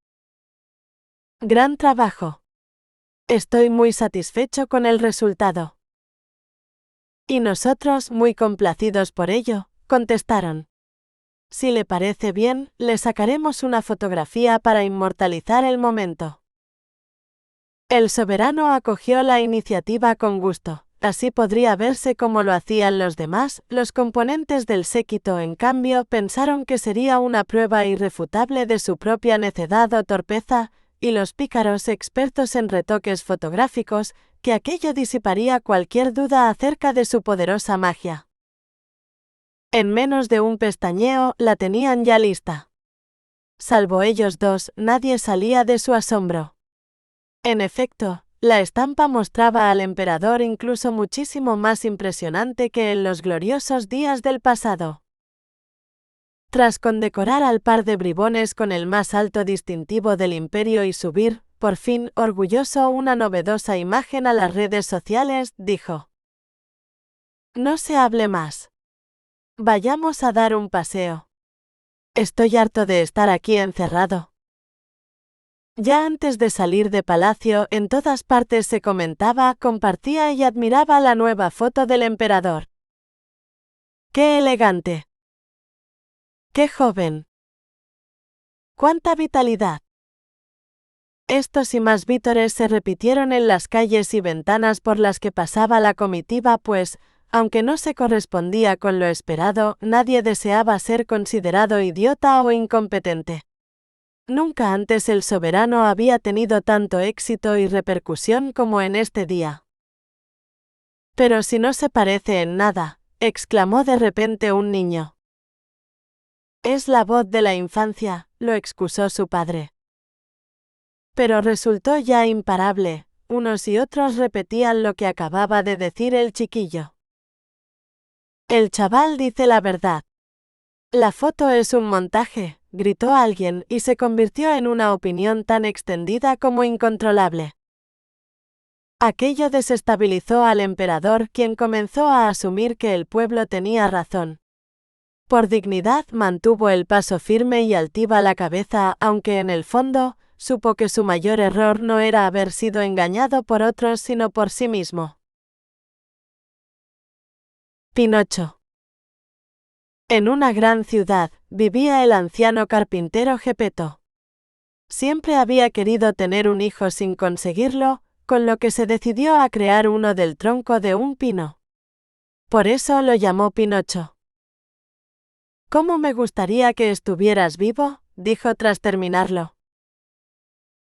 Gran trabajo. Estoy muy satisfecho con el resultado. Y nosotros, muy complacidos por ello, contestaron. Si le parece bien, le sacaremos una fotografía para inmortalizar el momento. El soberano acogió la iniciativa con gusto. Así podría verse como lo hacían los demás. Los componentes del séquito, en cambio, pensaron que sería una prueba irrefutable de su propia necedad o torpeza, y los pícaros expertos en retoques fotográficos, que aquello disiparía cualquier duda acerca de su poderosa magia. En menos de un pestañeo, la tenían ya lista. Salvo ellos dos, nadie salía de su asombro. En efecto, la estampa mostraba al emperador incluso muchísimo más impresionante que en los gloriosos días del pasado. Tras condecorar al par de bribones con el más alto distintivo del imperio y subir, por fin, orgulloso, una novedosa imagen a las redes sociales, dijo: No se hable más. Vayamos a dar un paseo. Estoy harto de estar aquí encerrado. Ya antes de salir de palacio, en todas partes se comentaba, compartía y admiraba la nueva foto del emperador. ¡Qué elegante! ¡Qué joven! ¡Cuánta vitalidad! Estos y más vítores se repitieron en las calles y ventanas por las que pasaba la comitiva, pues, aunque no se correspondía con lo esperado, nadie deseaba ser considerado idiota o incompetente. Nunca antes el soberano había tenido tanto éxito y repercusión como en este día. Pero si no se parece en nada, exclamó de repente un niño. Es la voz de la infancia, lo excusó su padre. Pero resultó ya imparable, unos y otros repetían lo que acababa de decir el chiquillo. El chaval dice la verdad. La foto es un montaje, gritó alguien, y se convirtió en una opinión tan extendida como incontrolable. Aquello desestabilizó al emperador, quien comenzó a asumir que el pueblo tenía razón. Por dignidad mantuvo el paso firme y altiva la cabeza, aunque en el fondo, supo que su mayor error no era haber sido engañado por otros sino por sí mismo. Pinocho. En una gran ciudad, vivía el anciano carpintero Geppetto. Siempre había querido tener un hijo sin conseguirlo, con lo que se decidió a crear uno del tronco de un pino. Por eso lo llamó Pinocho. «¿Cómo me gustaría que estuvieras vivo?», dijo tras terminarlo.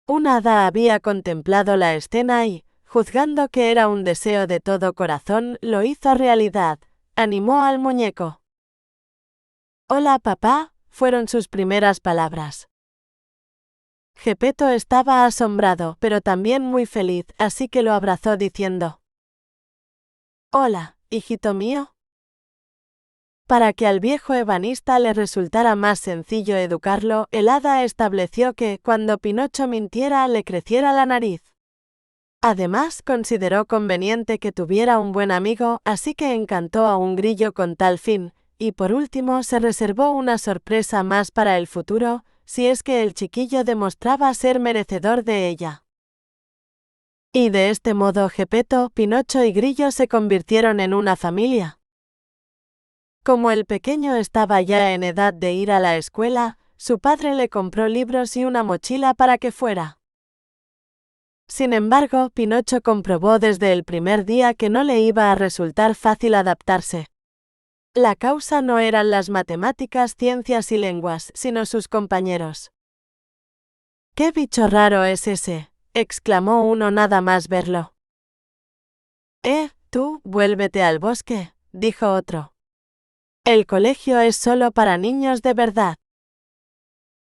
Una hada había contemplado la escena y, juzgando que era un deseo de todo corazón, lo hizo realidad. Animó al muñeco. «Hola, papá», fueron sus primeras palabras. Geppetto estaba asombrado, pero también muy feliz, así que lo abrazó diciendo: «Hola, hijito mío». Para que al viejo ebanista le resultara más sencillo educarlo, el hada estableció que, cuando Pinocho mintiera, le creciera la nariz. Además, consideró conveniente que tuviera un buen amigo, así que encantó a un grillo con tal fin, y por último se reservó una sorpresa más para el futuro, si es que el chiquillo demostraba ser merecedor de ella. Y de este modo Geppetto, Pinocho y Grillo se convirtieron en una familia. Como el pequeño estaba ya en edad de ir a la escuela, su padre le compró libros y una mochila para que fuera. Sin embargo, Pinocho comprobó desde el primer día que no le iba a resultar fácil adaptarse. La causa no eran las matemáticas, ciencias y lenguas, sino sus compañeros. «¡Qué bicho raro es ese!», exclamó uno nada más verlo. Tú, vuélvete al bosque», dijo otro. «El colegio es solo para niños de verdad».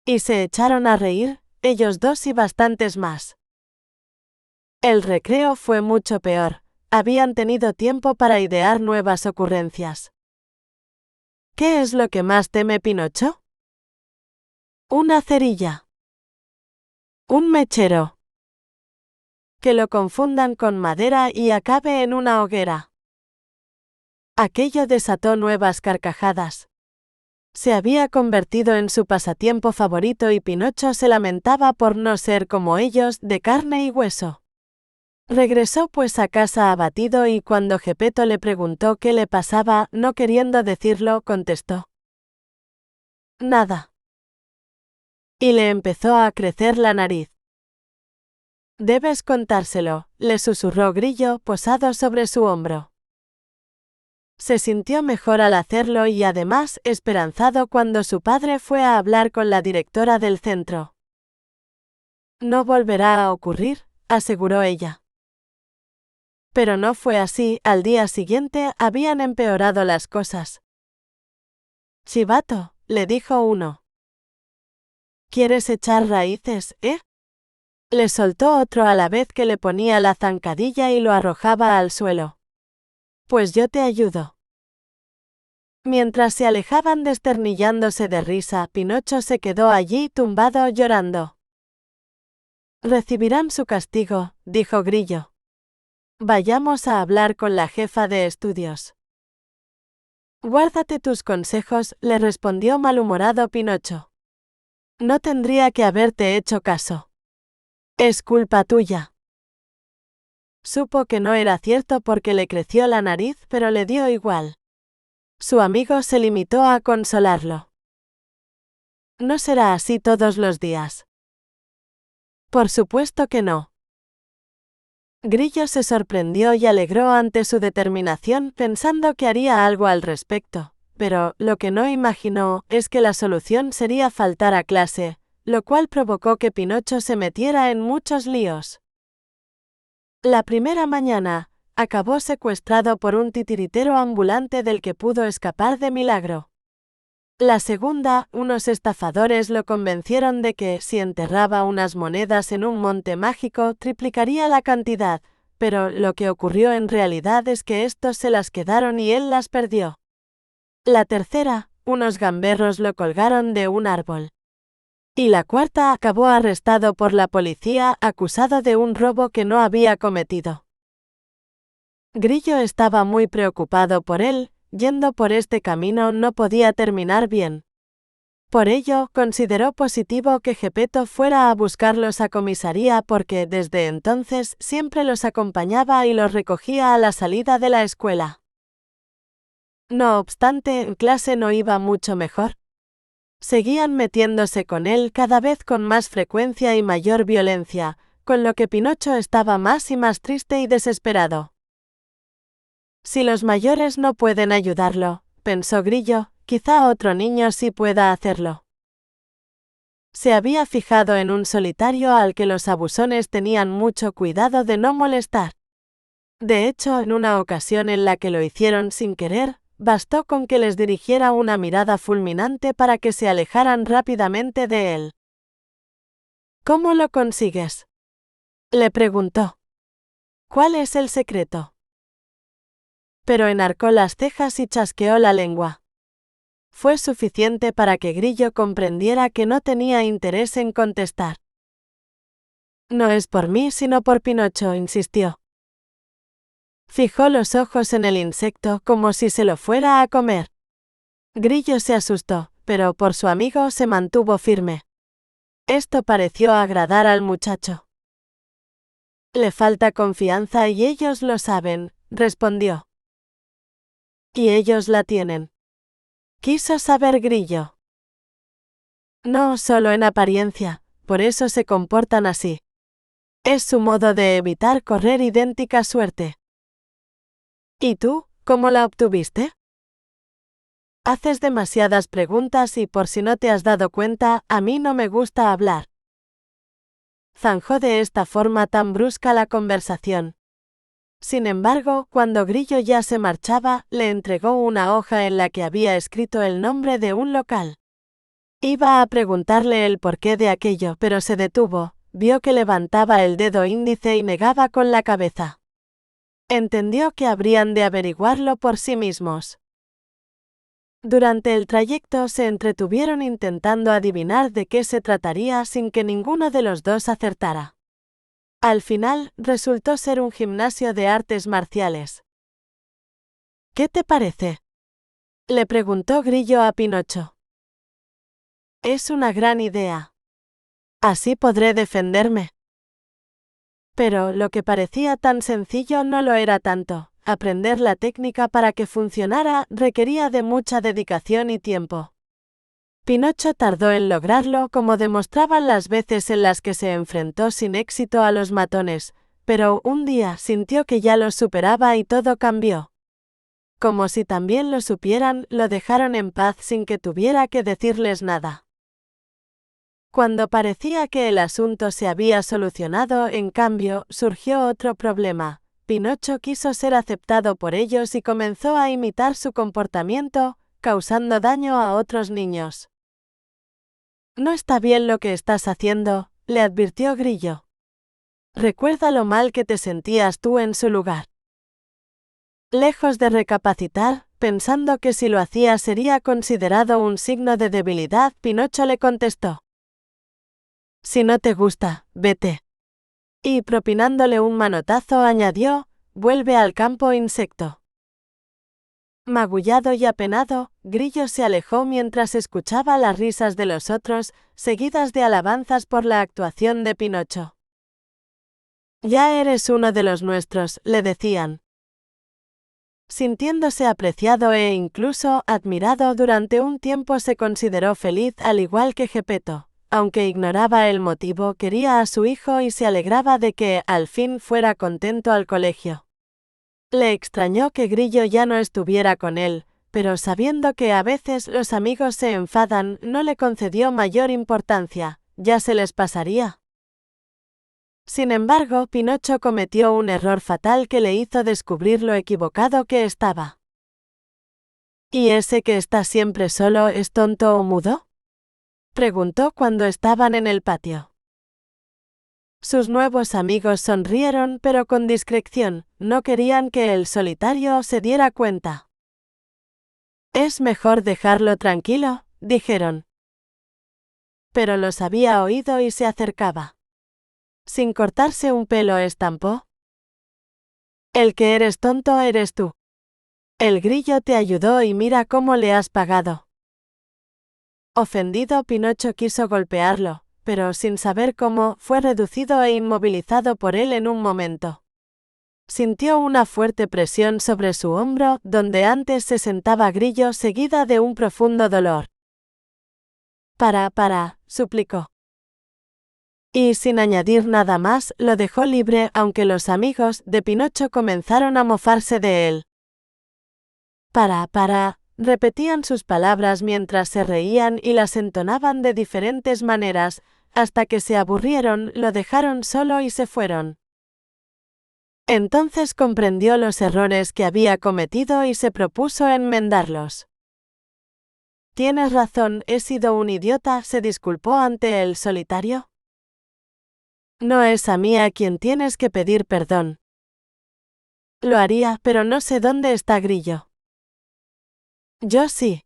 Y se echaron a reír, ellos dos y bastantes más. El recreo fue mucho peor, habían tenido tiempo para idear nuevas ocurrencias. ¿Qué es lo que más teme Pinocho? Una cerilla. Un mechero. Que lo confundan con madera y acabe en una hoguera. Aquello desató nuevas carcajadas. Se había convertido en su pasatiempo favorito y Pinocho se lamentaba por no ser como ellos, de carne y hueso. Regresó pues a casa abatido y cuando Geppetto le preguntó qué le pasaba, no queriendo decirlo, contestó: «Nada». Y le empezó a crecer la nariz. «Debes contárselo», le susurró Grillo, posado sobre su hombro. Se sintió mejor al hacerlo y además esperanzado cuando su padre fue a hablar con la directora del centro. «No volverá a ocurrir», aseguró ella. Pero no fue así, al día siguiente habían empeorado las cosas. «Chivato», le dijo uno. «¿Quieres echar raíces, Le soltó otro a la vez que le ponía la zancadilla y lo arrojaba al suelo. «Pues yo te ayudo». Mientras se alejaban desternillándose de risa, Pinocho se quedó allí tumbado llorando. «Recibirán su castigo», dijo Grillo. «Vayamos a hablar con la jefa de estudios». «Guárdate tus consejos», le respondió malhumorado Pinocho. «No tendría que haberte hecho caso. Es culpa tuya». Supo que no era cierto porque le creció la nariz, pero le dio igual. Su amigo se limitó a consolarlo. «No será así todos los días». «Por supuesto que no». Grillo se sorprendió y alegró ante su determinación, pensando que haría algo al respecto, pero lo que no imaginó es que la solución sería faltar a clase, lo cual provocó que Pinocho se metiera en muchos líos. La primera mañana, acabó secuestrado por un titiritero ambulante del que pudo escapar de milagro. La segunda, unos estafadores lo convencieron de que, si enterraba unas monedas en un monte mágico, triplicaría la cantidad, pero lo que ocurrió en realidad es que estos se las quedaron y él las perdió. La tercera, unos gamberros lo colgaron de un árbol. Y la cuarta acabó arrestado por la policía, acusado de un robo que no había cometido. Grillo estaba muy preocupado por él. Yendo por este camino no podía terminar bien. Por ello, consideró positivo que Geppetto fuera a buscarlos a comisaría porque desde entonces siempre los acompañaba y los recogía a la salida de la escuela. No obstante, en clase no iba mucho mejor. Seguían metiéndose con él cada vez con más frecuencia y mayor violencia, con lo que Pinocho estaba más y más triste y desesperado. «Si los mayores no pueden ayudarlo», pensó Grillo, «quizá otro niño sí pueda hacerlo». Se había fijado en un solitario al que los abusones tenían mucho cuidado de no molestar. De hecho, en una ocasión en la que lo hicieron sin querer, bastó con que les dirigiera una mirada fulminante para que se alejaran rápidamente de él. «¿Cómo lo consigues?», le preguntó. «¿Cuál es el secreto?». Pero enarcó las cejas y chasqueó la lengua. Fue suficiente para que Grillo comprendiera que no tenía interés en contestar. «No es por mí sino por Pinocho», insistió. Fijó los ojos en el insecto como si se lo fuera a comer. Grillo se asustó, pero por su amigo se mantuvo firme. Esto pareció agradar al muchacho. «Le falta confianza y ellos lo saben», respondió. «Y ellos la tienen», quiso saber Grillo. «No, solo en apariencia, por eso se comportan así. Es su modo de evitar correr idéntica suerte». «¿Y tú, cómo la obtuviste?». Haces demasiadas preguntas y por si no te has dado cuenta, a mí no me gusta hablar. Zanjó de esta forma tan brusca la conversación. Sin embargo, cuando Grillo ya se marchaba, le entregó una hoja en la que había escrito el nombre de un local. Iba a preguntarle el porqué de aquello, pero se detuvo, vio que levantaba el dedo índice y negaba con la cabeza. Entendió que habrían de averiguarlo por sí mismos. Durante el trayecto se entretuvieron intentando adivinar de qué se trataría sin que ninguno de los dos acertara. Al final, resultó ser un gimnasio de artes marciales. ¿Qué te parece?, le preguntó Grillo a Pinocho. Es una gran idea. Así podré defenderme. Pero lo que parecía tan sencillo no lo era tanto. Aprender la técnica para que funcionara requería de mucha dedicación y tiempo. Pinocho tardó en lograrlo, como demostraban las veces en las que se enfrentó sin éxito a los matones, pero un día sintió que ya los superaba y todo cambió. Como si también lo supieran, lo dejaron en paz sin que tuviera que decirles nada. Cuando parecía que el asunto se había solucionado, en cambio, surgió otro problema. Pinocho quiso ser aceptado por ellos y comenzó a imitar su comportamiento, causando daño a otros niños. No está bien lo que estás haciendo, le advirtió Grillo. Recuerda lo mal que te sentías tú en su lugar. Lejos de recapacitar, pensando que si lo hacía sería considerado un signo de debilidad, Pinocho le contestó: Si no te gusta, vete. Y propinándole un manotazo añadió: vuelve al campo, insecto. Magullado y apenado, Grillo se alejó mientras escuchaba las risas de los otros, seguidas de alabanzas por la actuación de Pinocho. Ya eres uno de los nuestros, le decían. Sintiéndose apreciado e incluso admirado, durante un tiempo se consideró feliz al igual que Geppetto. Aunque ignoraba el motivo, quería a su hijo y se alegraba de que, al fin, fuera contento al colegio. Le extrañó que Grillo ya no estuviera con él, pero sabiendo que a veces los amigos se enfadan, no le concedió mayor importancia, ya se les pasaría. Sin embargo, Pinocho cometió un error fatal que le hizo descubrir lo equivocado que estaba. ¿Y ese que está siempre solo es tonto o mudo?, preguntó cuando estaban en el patio. Sus nuevos amigos sonrieron, pero con discreción, no querían que el solitario se diera cuenta. Es mejor dejarlo tranquilo, dijeron. Pero los había oído y se acercaba. Sin cortarse un pelo estampó: El que eres tonto eres tú. El Grillo te ayudó y mira cómo le has pagado. Ofendido, Pinocho quiso golpearlo, pero sin saber cómo, fue reducido e inmovilizado por él en un momento. Sintió una fuerte presión sobre su hombro, donde antes se sentaba Grillo, seguida de un profundo dolor. Para, suplicó. Y sin añadir nada más, lo dejó libre, aunque los amigos de Pinocho comenzaron a mofarse de él. Para, repetían sus palabras mientras se reían y las entonaban de diferentes maneras, hasta que se aburrieron, lo dejaron solo y se fueron. Entonces comprendió los errores que había cometido y se propuso enmendarlos. Tienes razón, he sido un idiota, se disculpó ante el solitario. No es a mí a quien tienes que pedir perdón. Lo haría, pero no sé dónde está Grillo. Yo sí.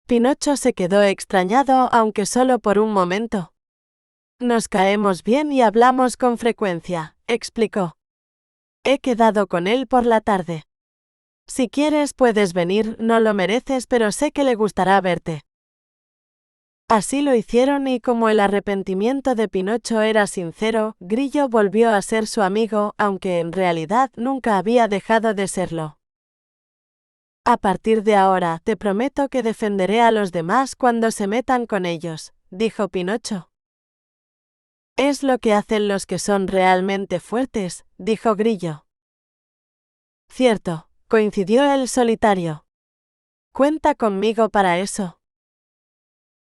Pinocho se quedó extrañado, aunque solo por un momento. Nos caemos bien y hablamos con frecuencia, explicó. He quedado con él por la tarde. Si quieres puedes venir, no lo mereces, pero sé que le gustará verte. Así lo hicieron y como el arrepentimiento de Pinocho era sincero, Grillo volvió a ser su amigo, aunque en realidad nunca había dejado de serlo. A partir de ahora, te prometo que defenderé a los demás cuando se metan con ellos, dijo Pinocho. Es lo que hacen los que son realmente fuertes, dijo Grillo. Cierto, coincidió el solitario. Cuenta conmigo para eso.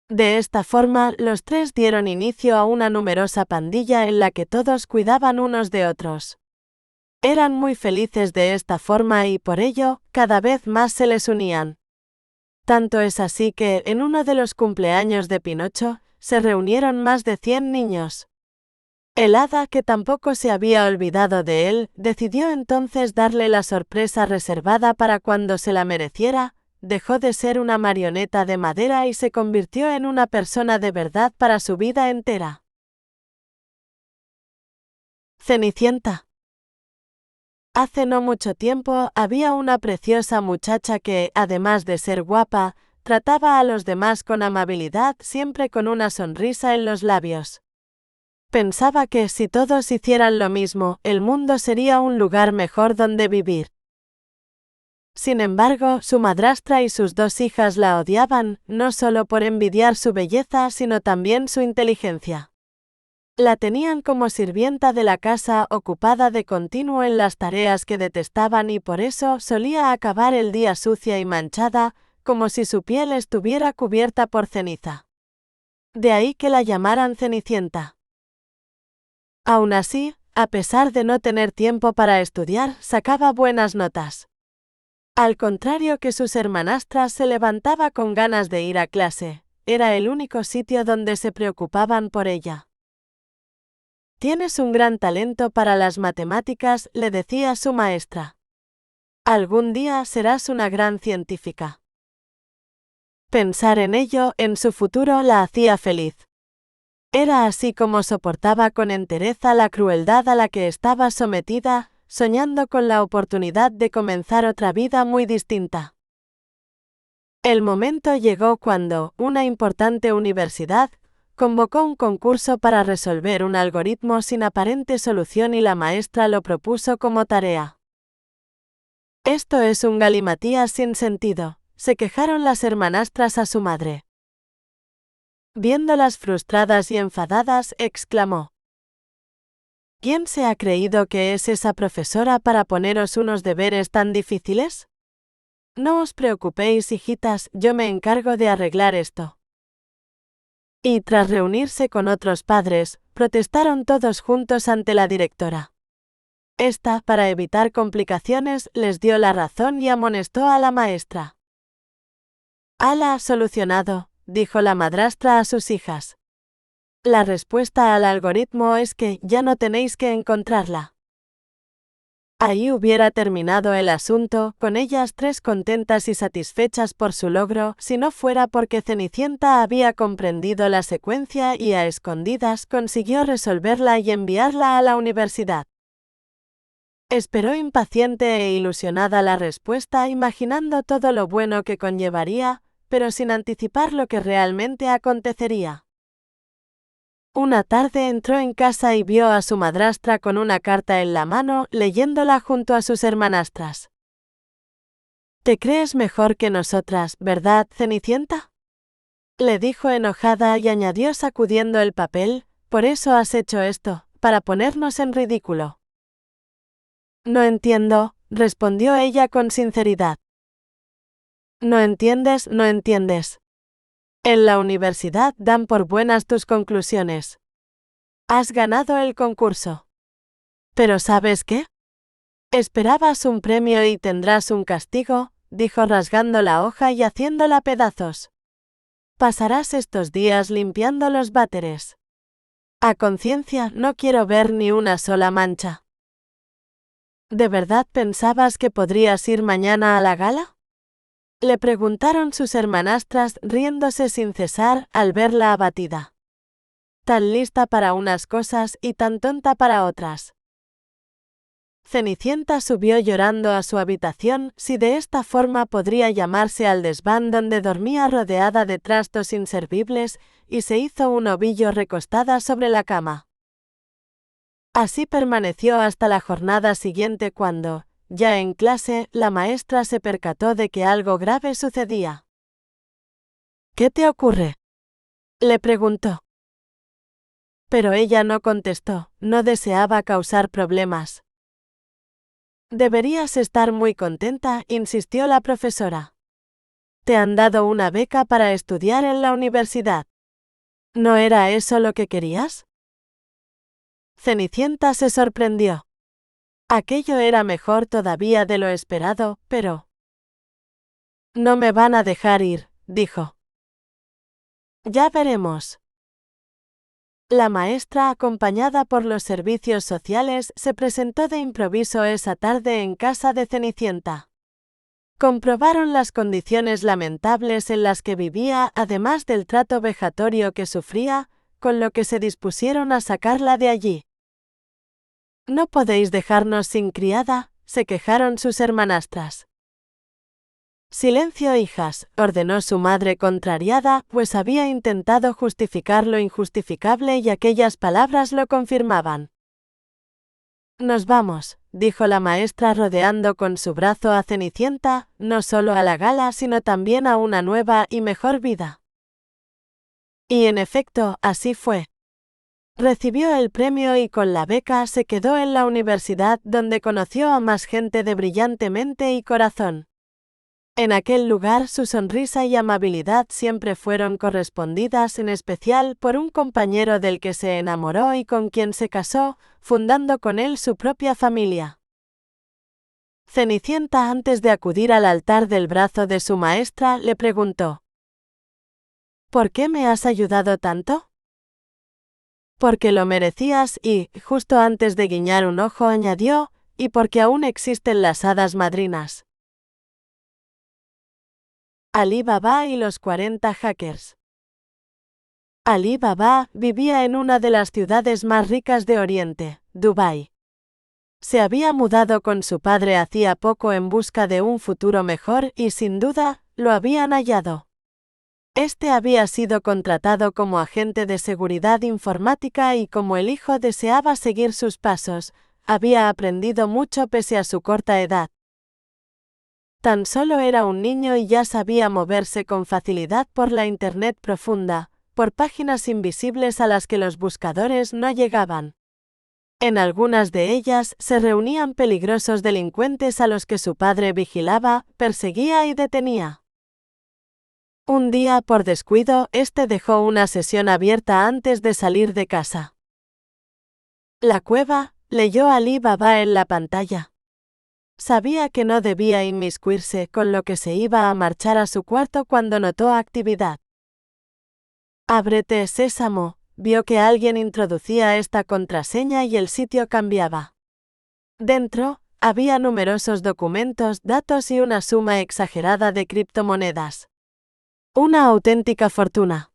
De esta forma, los tres dieron inicio a una numerosa pandilla en la que todos cuidaban unos de otros. Eran muy felices de esta forma y por ello, cada vez más se les unían. Tanto es así que, en uno de los cumpleaños de Pinocho, se reunieron más de 100 niños. El hada, que tampoco se había olvidado de él, decidió entonces darle la sorpresa reservada para cuando se la mereciera, dejó de ser una marioneta de madera y se convirtió en una persona de verdad para su vida entera. Cenicienta. Hace no mucho tiempo había una preciosa muchacha que, además de ser guapa, trataba a los demás con amabilidad, siempre con una sonrisa en los labios. Pensaba que si todos hicieran lo mismo, el mundo sería un lugar mejor donde vivir. Sin embargo, su madrastra y sus dos hijas la odiaban, no solo por envidiar su belleza, sino también su inteligencia. La tenían como sirvienta de la casa, ocupada de continuo en las tareas que detestaban y por eso solía acabar el día sucia y manchada, como si su piel estuviera cubierta por ceniza. De ahí que la llamaran Cenicienta. Aún así, a pesar de no tener tiempo para estudiar, sacaba buenas notas. Al contrario que sus hermanastras, se levantaba con ganas de ir a clase, era el único sitio donde se preocupaban por ella. «Tienes un gran talento para las matemáticas», le decía su maestra. «Algún día serás una gran científica». Pensar en ello, en su futuro, la hacía feliz. Era así como soportaba con entereza la crueldad a la que estaba sometida, soñando con la oportunidad de comenzar otra vida muy distinta. El momento llegó cuando una importante universidad convocó un concurso para resolver un algoritmo sin aparente solución y la maestra lo propuso como tarea. «Esto es un galimatías sin sentido», se quejaron las hermanastras a su madre. Viéndolas frustradas y enfadadas, exclamó: «¿Quién se ha creído que es esa profesora para poneros unos deberes tan difíciles? No os preocupéis, hijitas, yo me encargo de arreglar esto». Y tras reunirse con otros padres, protestaron todos juntos ante la directora. Esta, para evitar complicaciones, les dio la razón y amonestó a la maestra. «Hala, solucionado», dijo la madrastra a sus hijas. «La respuesta al algoritmo es que ya no tenéis que encontrarla». Ahí hubiera terminado el asunto, con ellas tres contentas y satisfechas por su logro, si no fuera porque Cenicienta había comprendido la secuencia y a escondidas consiguió resolverla y enviarla a la universidad. Esperó impaciente e ilusionada la respuesta, imaginando todo lo bueno que conllevaría, pero sin anticipar lo que realmente acontecería. Una tarde entró en casa y vio a su madrastra con una carta en la mano, leyéndola junto a sus hermanastras. «Te crees mejor que nosotras, ¿verdad, Cenicienta?», le dijo enojada y añadió sacudiendo el papel: «Por eso has hecho esto, para ponernos en ridículo». «No entiendo», respondió ella con sinceridad. «No entiendes, no entiendes. En la universidad dan por buenas tus conclusiones. Has ganado el concurso. Pero ¿sabes qué? Esperabas un premio y tendrás un castigo», dijo rasgando la hoja y haciéndola pedazos. «Pasarás estos días limpiando los váteres. A conciencia, no quiero ver ni una sola mancha». «¿De verdad pensabas que podrías ir mañana a la gala?», le preguntaron sus hermanastras, riéndose sin cesar al verla abatida. «Tan lista para unas cosas y tan tonta para otras». Cenicienta subió llorando a su habitación, si de esta forma podría llamarse al desván donde dormía rodeada de trastos inservibles, y se hizo un ovillo recostada sobre la cama. Así permaneció hasta la jornada siguiente cuando, ya en clase, la maestra se percató de que algo grave sucedía. «¿Qué te ocurre?», le preguntó. Pero ella no contestó, no deseaba causar problemas. «Deberías estar muy contenta», insistió la profesora. Te han dado una beca para estudiar en la universidad. ¿No era eso lo que querías? Cenicienta se sorprendió. Aquello era mejor todavía de lo esperado, pero... No me van a dejar ir, dijo. Ya veremos. La maestra, acompañada por los servicios sociales, se presentó de improviso esa tarde en casa de Cenicienta. Comprobaron las condiciones lamentables en las que vivía, además del trato vejatorio que sufría, con lo que se dispusieron a sacarla de allí. No podéis dejarnos sin criada, se quejaron sus hermanastras. Silencio, hijas, ordenó su madre contrariada, pues había intentado justificar lo injustificable y aquellas palabras lo confirmaban. Nos vamos, dijo la maestra rodeando con su brazo a Cenicienta, no solo a la gala sino también a una nueva y mejor vida. Y en efecto, así fue. Recibió el premio y con la beca se quedó en la universidad donde conoció a más gente de brillante mente y corazón. En aquel lugar su sonrisa y amabilidad siempre fueron correspondidas, en especial por un compañero del que se enamoró y con quien se casó, fundando con él su propia familia. Cenicienta, antes de acudir al altar del brazo de su maestra, le preguntó: ¿Por qué me has ayudado tanto? Porque lo merecías y, justo antes de guiñar un ojo, añadió, y porque aún existen las hadas madrinas. Alí Baba y los 40 hackers. Alí Baba vivía en una de las ciudades más ricas de Oriente, Dubái. Se había mudado con su padre hacía poco en busca de un futuro mejor y, sin duda, lo habían hallado. Este había sido contratado como agente de seguridad informática y, como el hijo deseaba seguir sus pasos, había aprendido mucho pese a su corta edad. Tan solo era un niño y ya sabía moverse con facilidad por la Internet profunda, por páginas invisibles a las que los buscadores no llegaban. En algunas de ellas se reunían peligrosos delincuentes a los que su padre vigilaba, perseguía y detenía. Un día, por descuido, este dejó una sesión abierta antes de salir de casa. La cueva, leyó Alí Baba en la pantalla. Sabía que no debía inmiscuirse, con lo que se iba a marchar a su cuarto cuando notó actividad. Ábrete, sésamo, vio que alguien introducía esta contraseña y el sitio cambiaba. Dentro, había numerosos documentos, datos y una suma exagerada de criptomonedas. Una auténtica fortuna.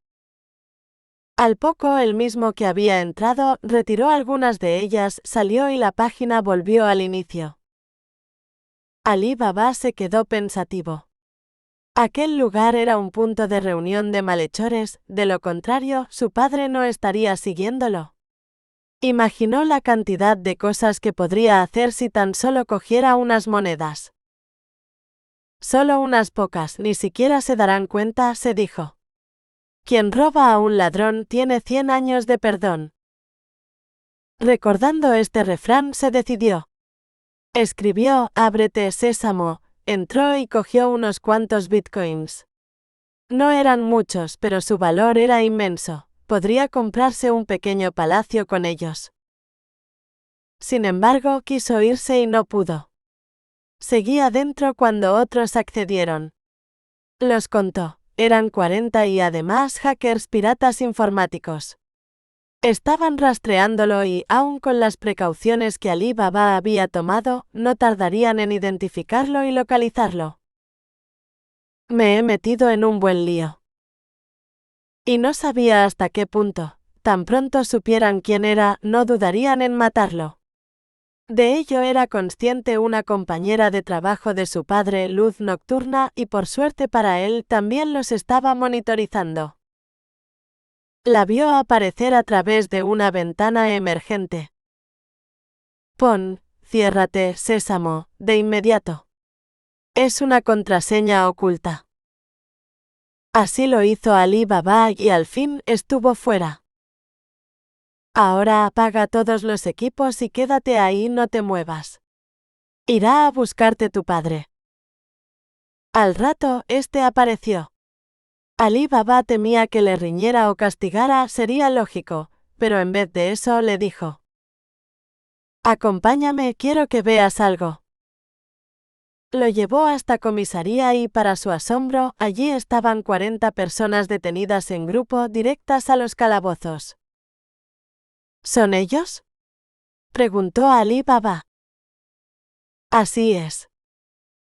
Al poco, el mismo que había entrado, retiró algunas de ellas, salió y la página volvió al inicio. Alí Baba se quedó pensativo. Aquel lugar era un punto de reunión de malhechores, de lo contrario, su padre no estaría siguiéndolo. Imaginó la cantidad de cosas que podría hacer si tan solo cogiera unas monedas. Solo unas pocas, ni siquiera se darán cuenta, se dijo. Quien roba a un ladrón tiene 100 años de perdón. Recordando este refrán, se decidió. Escribió, ábrete, sésamo, entró y cogió unos cuantos bitcoins. No eran muchos, pero su valor era inmenso. Podría comprarse un pequeño palacio con ellos. Sin embargo, quiso irse y no pudo. Seguía dentro cuando otros accedieron. Los contó, eran 40 y además hackers piratas informáticos. Estaban rastreándolo y, aun con las precauciones que Alí Baba había tomado, no tardarían en identificarlo y localizarlo. Me he metido en un buen lío. Y no sabía hasta qué punto. Tan pronto supieran quién era, no dudarían en matarlo. De ello era consciente una compañera de trabajo de su padre, Luz Nocturna, y por suerte para él también los estaba monitorizando. La vio aparecer a través de una ventana emergente. Pon, ciérrate, sésamo, de inmediato. Es una contraseña oculta. Así lo hizo Alí Baba y al fin estuvo fuera. Ahora apaga todos los equipos y quédate ahí, no te muevas. Irá a buscarte tu padre. Al rato, este apareció. Alí Baba temía que le riñera o castigara, sería lógico, pero en vez de eso le dijo: «Acompáñame, quiero que veas algo». Lo llevó hasta comisaría y, para su asombro, allí estaban 40 personas detenidas en grupo directas a los calabozos. ¿Son ellos?, preguntó Alí Baba. Así es.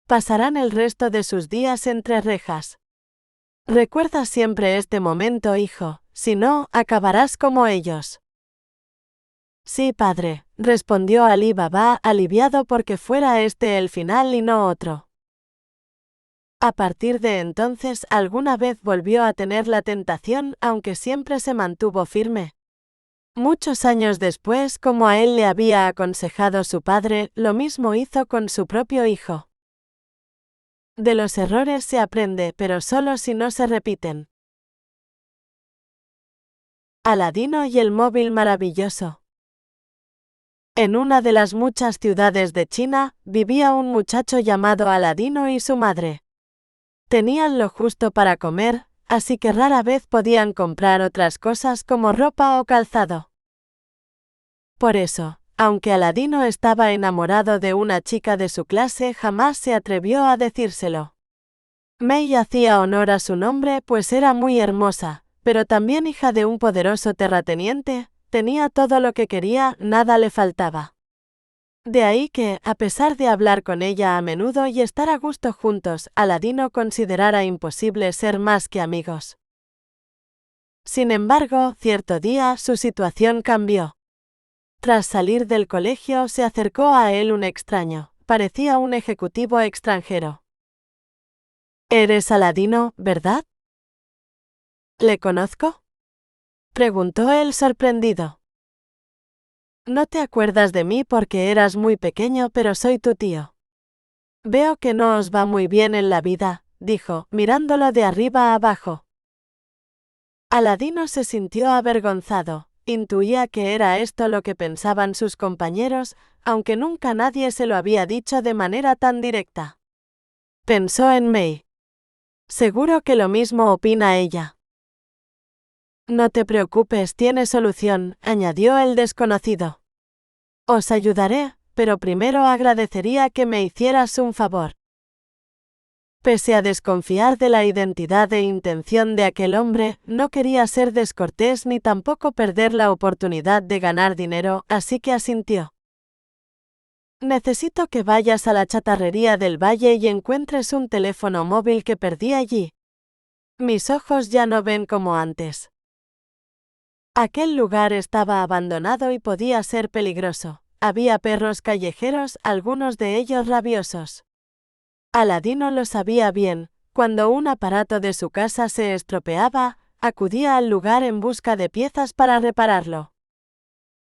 Pasarán el resto de sus días entre rejas. Recuerda siempre este momento, hijo, si no, acabarás como ellos. Sí, padre, respondió Alí Baba, aliviado porque fuera este el final y no otro. A partir de entonces, alguna vez volvió a tener la tentación, aunque siempre se mantuvo firme. Muchos años después, como a él le había aconsejado su padre, lo mismo hizo con su propio hijo. De los errores se aprende, pero solo si no se repiten. Aladino y el móvil maravilloso. En una de las muchas ciudades de China, vivía un muchacho llamado Aladino y su madre. Tenían lo justo para comer, así que rara vez podían comprar otras cosas como ropa o calzado. Por eso, aunque Aladino estaba enamorado de una chica de su clase, jamás se atrevió a decírselo. Mei hacía honor a su nombre, pues era muy hermosa, pero también hija de un poderoso terrateniente, tenía todo lo que quería, nada le faltaba. De ahí que, a pesar de hablar con ella a menudo y estar a gusto juntos, Aladino considerara imposible ser más que amigos. Sin embargo, cierto día su situación cambió. Tras salir del colegio, se acercó a él un extraño, parecía un ejecutivo extranjero. «¿Eres Aladino, verdad?» «¿Le conozco?», preguntó él sorprendido. «No te acuerdas de mí porque eras muy pequeño, pero soy tu tío». «Veo que no os va muy bien en la vida», dijo, mirándolo de arriba a abajo. Aladino se sintió avergonzado. Intuía que era esto lo que pensaban sus compañeros, aunque nunca nadie se lo había dicho de manera tan directa. Pensó en Mei. Seguro que lo mismo opina ella. «No te preocupes, tiene solución», añadió el desconocido. «Os ayudaré, pero primero agradecería que me hicieras un favor». Pese a desconfiar de la identidad e intención de aquel hombre, no quería ser descortés ni tampoco perder la oportunidad de ganar dinero, así que asintió. «Necesito que vayas a la chatarrería del valle y encuentres un teléfono móvil que perdí allí. Mis ojos ya no ven como antes». Aquel lugar estaba abandonado y podía ser peligroso. Había perros callejeros, algunos de ellos rabiosos. Aladino lo sabía bien. Cuando un aparato de su casa se estropeaba, acudía al lugar en busca de piezas para repararlo.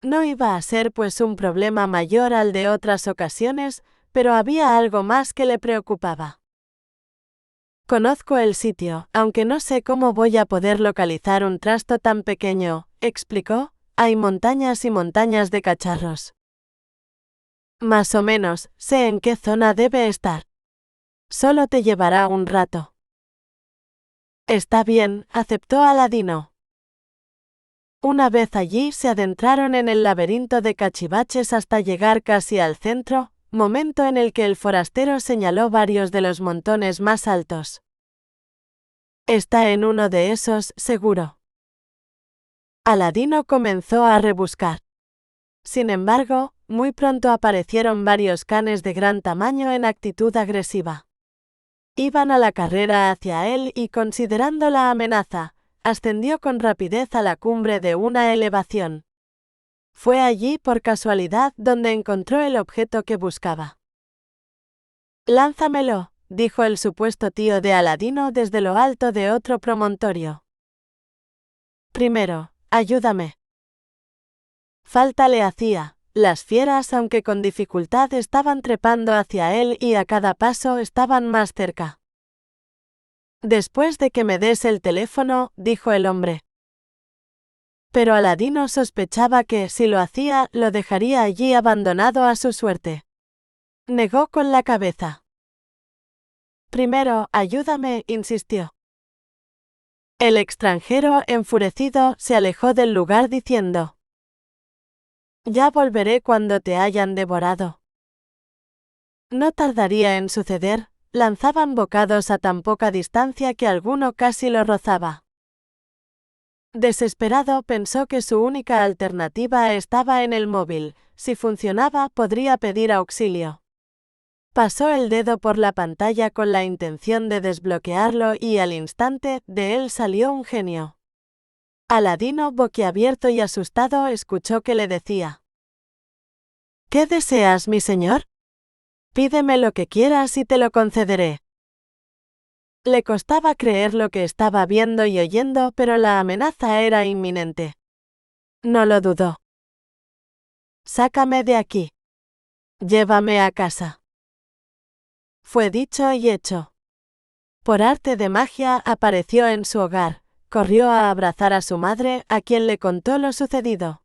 No iba a ser pues un problema mayor al de otras ocasiones, pero había algo más que le preocupaba. «Conozco el sitio, aunque no sé cómo voy a poder localizar un trasto tan pequeño», explicó. «Hay montañas y montañas de cacharros». «Más o menos, sé en qué zona debe estar. Solo te llevará un rato». «Está bien», aceptó Aladino. Una vez allí se adentraron en el laberinto de cachivaches hasta llegar casi al centro, momento en el que el forastero señaló varios de los montones más altos. «Está en uno de esos, seguro». Aladino comenzó a rebuscar. Sin embargo, muy pronto aparecieron varios canes de gran tamaño en actitud agresiva. Iban a la carrera hacia él y, considerando la amenaza, ascendió con rapidez a la cumbre de una elevación. Fue allí por casualidad donde encontró el objeto que buscaba. «Lánzamelo», dijo el supuesto tío de Aladino desde lo alto de otro promontorio. «Primero, ayúdame». Falta le hacía. Las fieras, aunque con dificultad, estaban trepando hacia él y a cada paso estaban más cerca. «Después de que me des el teléfono», dijo el hombre. Pero Aladino sospechaba que, si lo hacía, lo dejaría allí abandonado a su suerte. Negó con la cabeza. Primero, ayúdame, insistió. El extranjero, enfurecido, se alejó del lugar diciendo: Ya volveré cuando te hayan devorado. No tardaría en suceder, lanzaban bocados a tan poca distancia que alguno casi lo rozaba. Desesperado, pensó que su única alternativa estaba en el móvil. Si funcionaba, podría pedir auxilio. Pasó el dedo por la pantalla con la intención de desbloquearlo y al instante, de él salió un genio. Aladino, boquiabierto y asustado, escuchó que le decía: ¿Qué deseas, mi señor? Pídeme lo que quieras y te lo concederé. Le costaba creer lo que estaba viendo y oyendo, pero la amenaza era inminente. No lo dudó. Sácame de aquí. Llévame a casa. Fue dicho y hecho. Por arte de magia apareció en su hogar, corrió a abrazar a su madre, a quien le contó lo sucedido.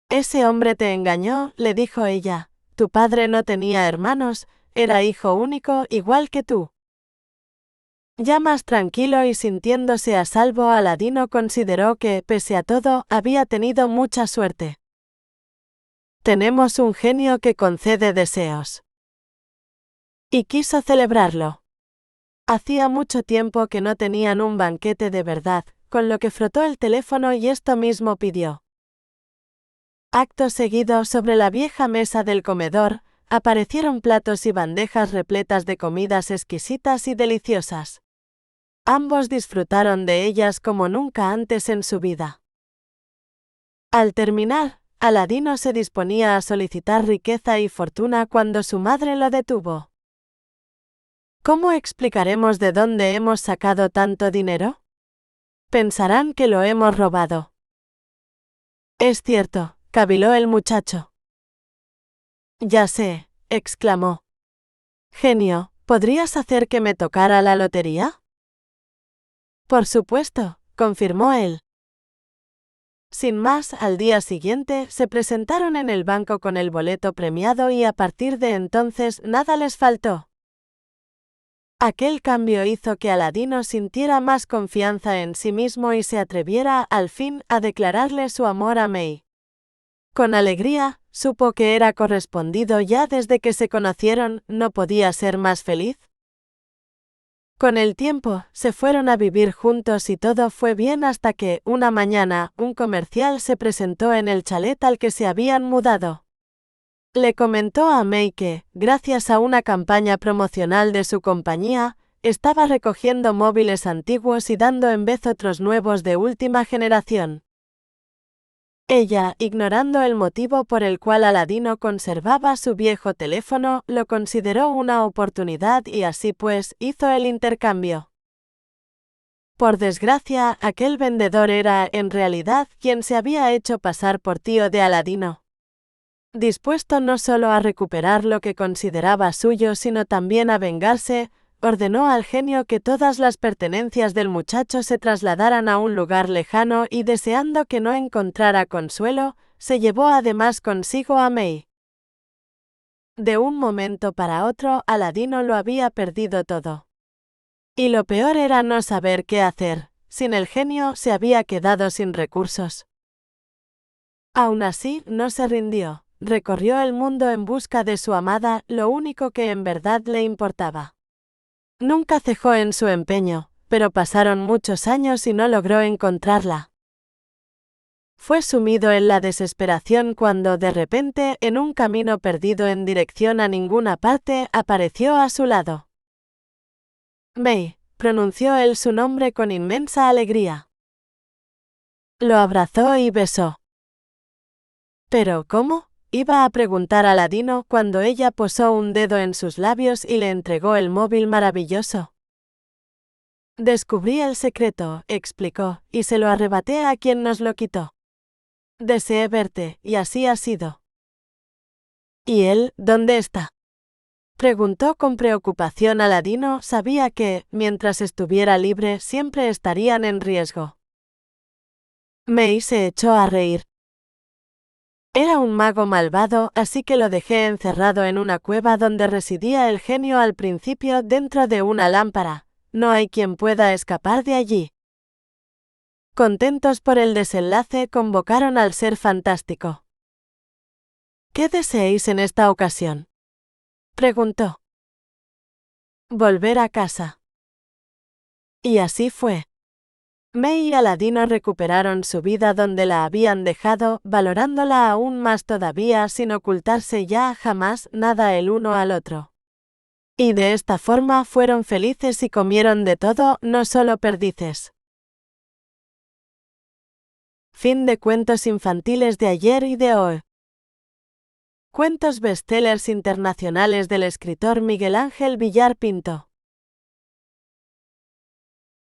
Ese hombre te engañó, le dijo ella. Tu padre no tenía hermanos, era hijo único, igual que tú. Ya más tranquilo y sintiéndose a salvo, Aladino consideró que, pese a todo, había tenido mucha suerte. Tenemos un genio que concede deseos. Y quiso celebrarlo. Hacía mucho tiempo que no tenían un banquete de verdad, con lo que frotó el teléfono y esto mismo pidió. Acto seguido, sobre la vieja mesa del comedor, aparecieron platos y bandejas repletas de comidas exquisitas y deliciosas. Ambos disfrutaron de ellas como nunca antes en su vida. Al terminar, Aladino se disponía a solicitar riqueza y fortuna cuando su madre lo detuvo. ¿Cómo explicaremos de dónde hemos sacado tanto dinero? Pensarán que lo hemos robado. Es cierto, caviló el muchacho. Ya sé, exclamó. Genio, ¿podrías hacer que me tocara la lotería? Por supuesto, confirmó él. Sin más, al día siguiente, se presentaron en el banco con el boleto premiado y a partir de entonces nada les faltó. Aquel cambio hizo que Aladino sintiera más confianza en sí mismo y se atreviera, al fin, a declararle su amor a May. Con alegría, supo que era correspondido ya desde que se conocieron, ¿no podía ser más feliz? Con el tiempo, se fueron a vivir juntos y todo fue bien hasta que, una mañana, un comercial se presentó en el chalet al que se habían mudado. Le comentó a May que, gracias a una campaña promocional de su compañía, estaba recogiendo móviles antiguos y dando en vez otros nuevos de última generación. Ella, ignorando el motivo por el cual Aladino conservaba su viejo teléfono, lo consideró una oportunidad y así pues, hizo el intercambio. Por desgracia, aquel vendedor era, en realidad, quien se había hecho pasar por tío de Aladino. Dispuesto no solo a recuperar lo que consideraba suyo, sino también a vengarse, ordenó al genio que todas las pertenencias del muchacho se trasladaran a un lugar lejano y deseando que no encontrara consuelo, se llevó además consigo a May. De un momento para otro, Aladino lo había perdido todo. Y lo peor era no saber qué hacer. Sin el genio se había quedado sin recursos. Aún así, no se rindió. Recorrió el mundo en busca de su amada, lo único que en verdad le importaba. Nunca cejó en su empeño, pero pasaron muchos años y no logró encontrarla. Fue sumido en la desesperación cuando de repente, en un camino perdido en dirección a ninguna parte, apareció a su lado. May, pronunció él su nombre con inmensa alegría. Lo abrazó y besó. ¿Pero cómo? Iba a preguntar a Aladino cuando ella posó un dedo en sus labios y le entregó el móvil maravilloso. Descubrí el secreto, explicó, y se lo arrebaté a quien nos lo quitó. Deseé verte, y así ha sido. ¿Y él, dónde está? Preguntó con preocupación Aladino, sabía que, mientras estuviera libre, siempre estarían en riesgo. May se echó a reír. Era un mago malvado, así que lo dejé encerrado en una cueva donde residía el genio al principio dentro de una lámpara. No hay quien pueda escapar de allí. Contentos por el desenlace, convocaron al ser fantástico. ¿Qué deseáis en esta ocasión?, preguntó. Volver a casa. Y así fue. May y Aladino recuperaron su vida donde la habían dejado, valorándola aún más todavía sin ocultarse ya jamás nada el uno al otro. Y de esta forma fueron felices y comieron de todo, no solo perdices. Fin de cuentos infantiles de ayer y de hoy. Cuentos bestsellers internacionales del escritor Miguel Ángel Villar Pinto.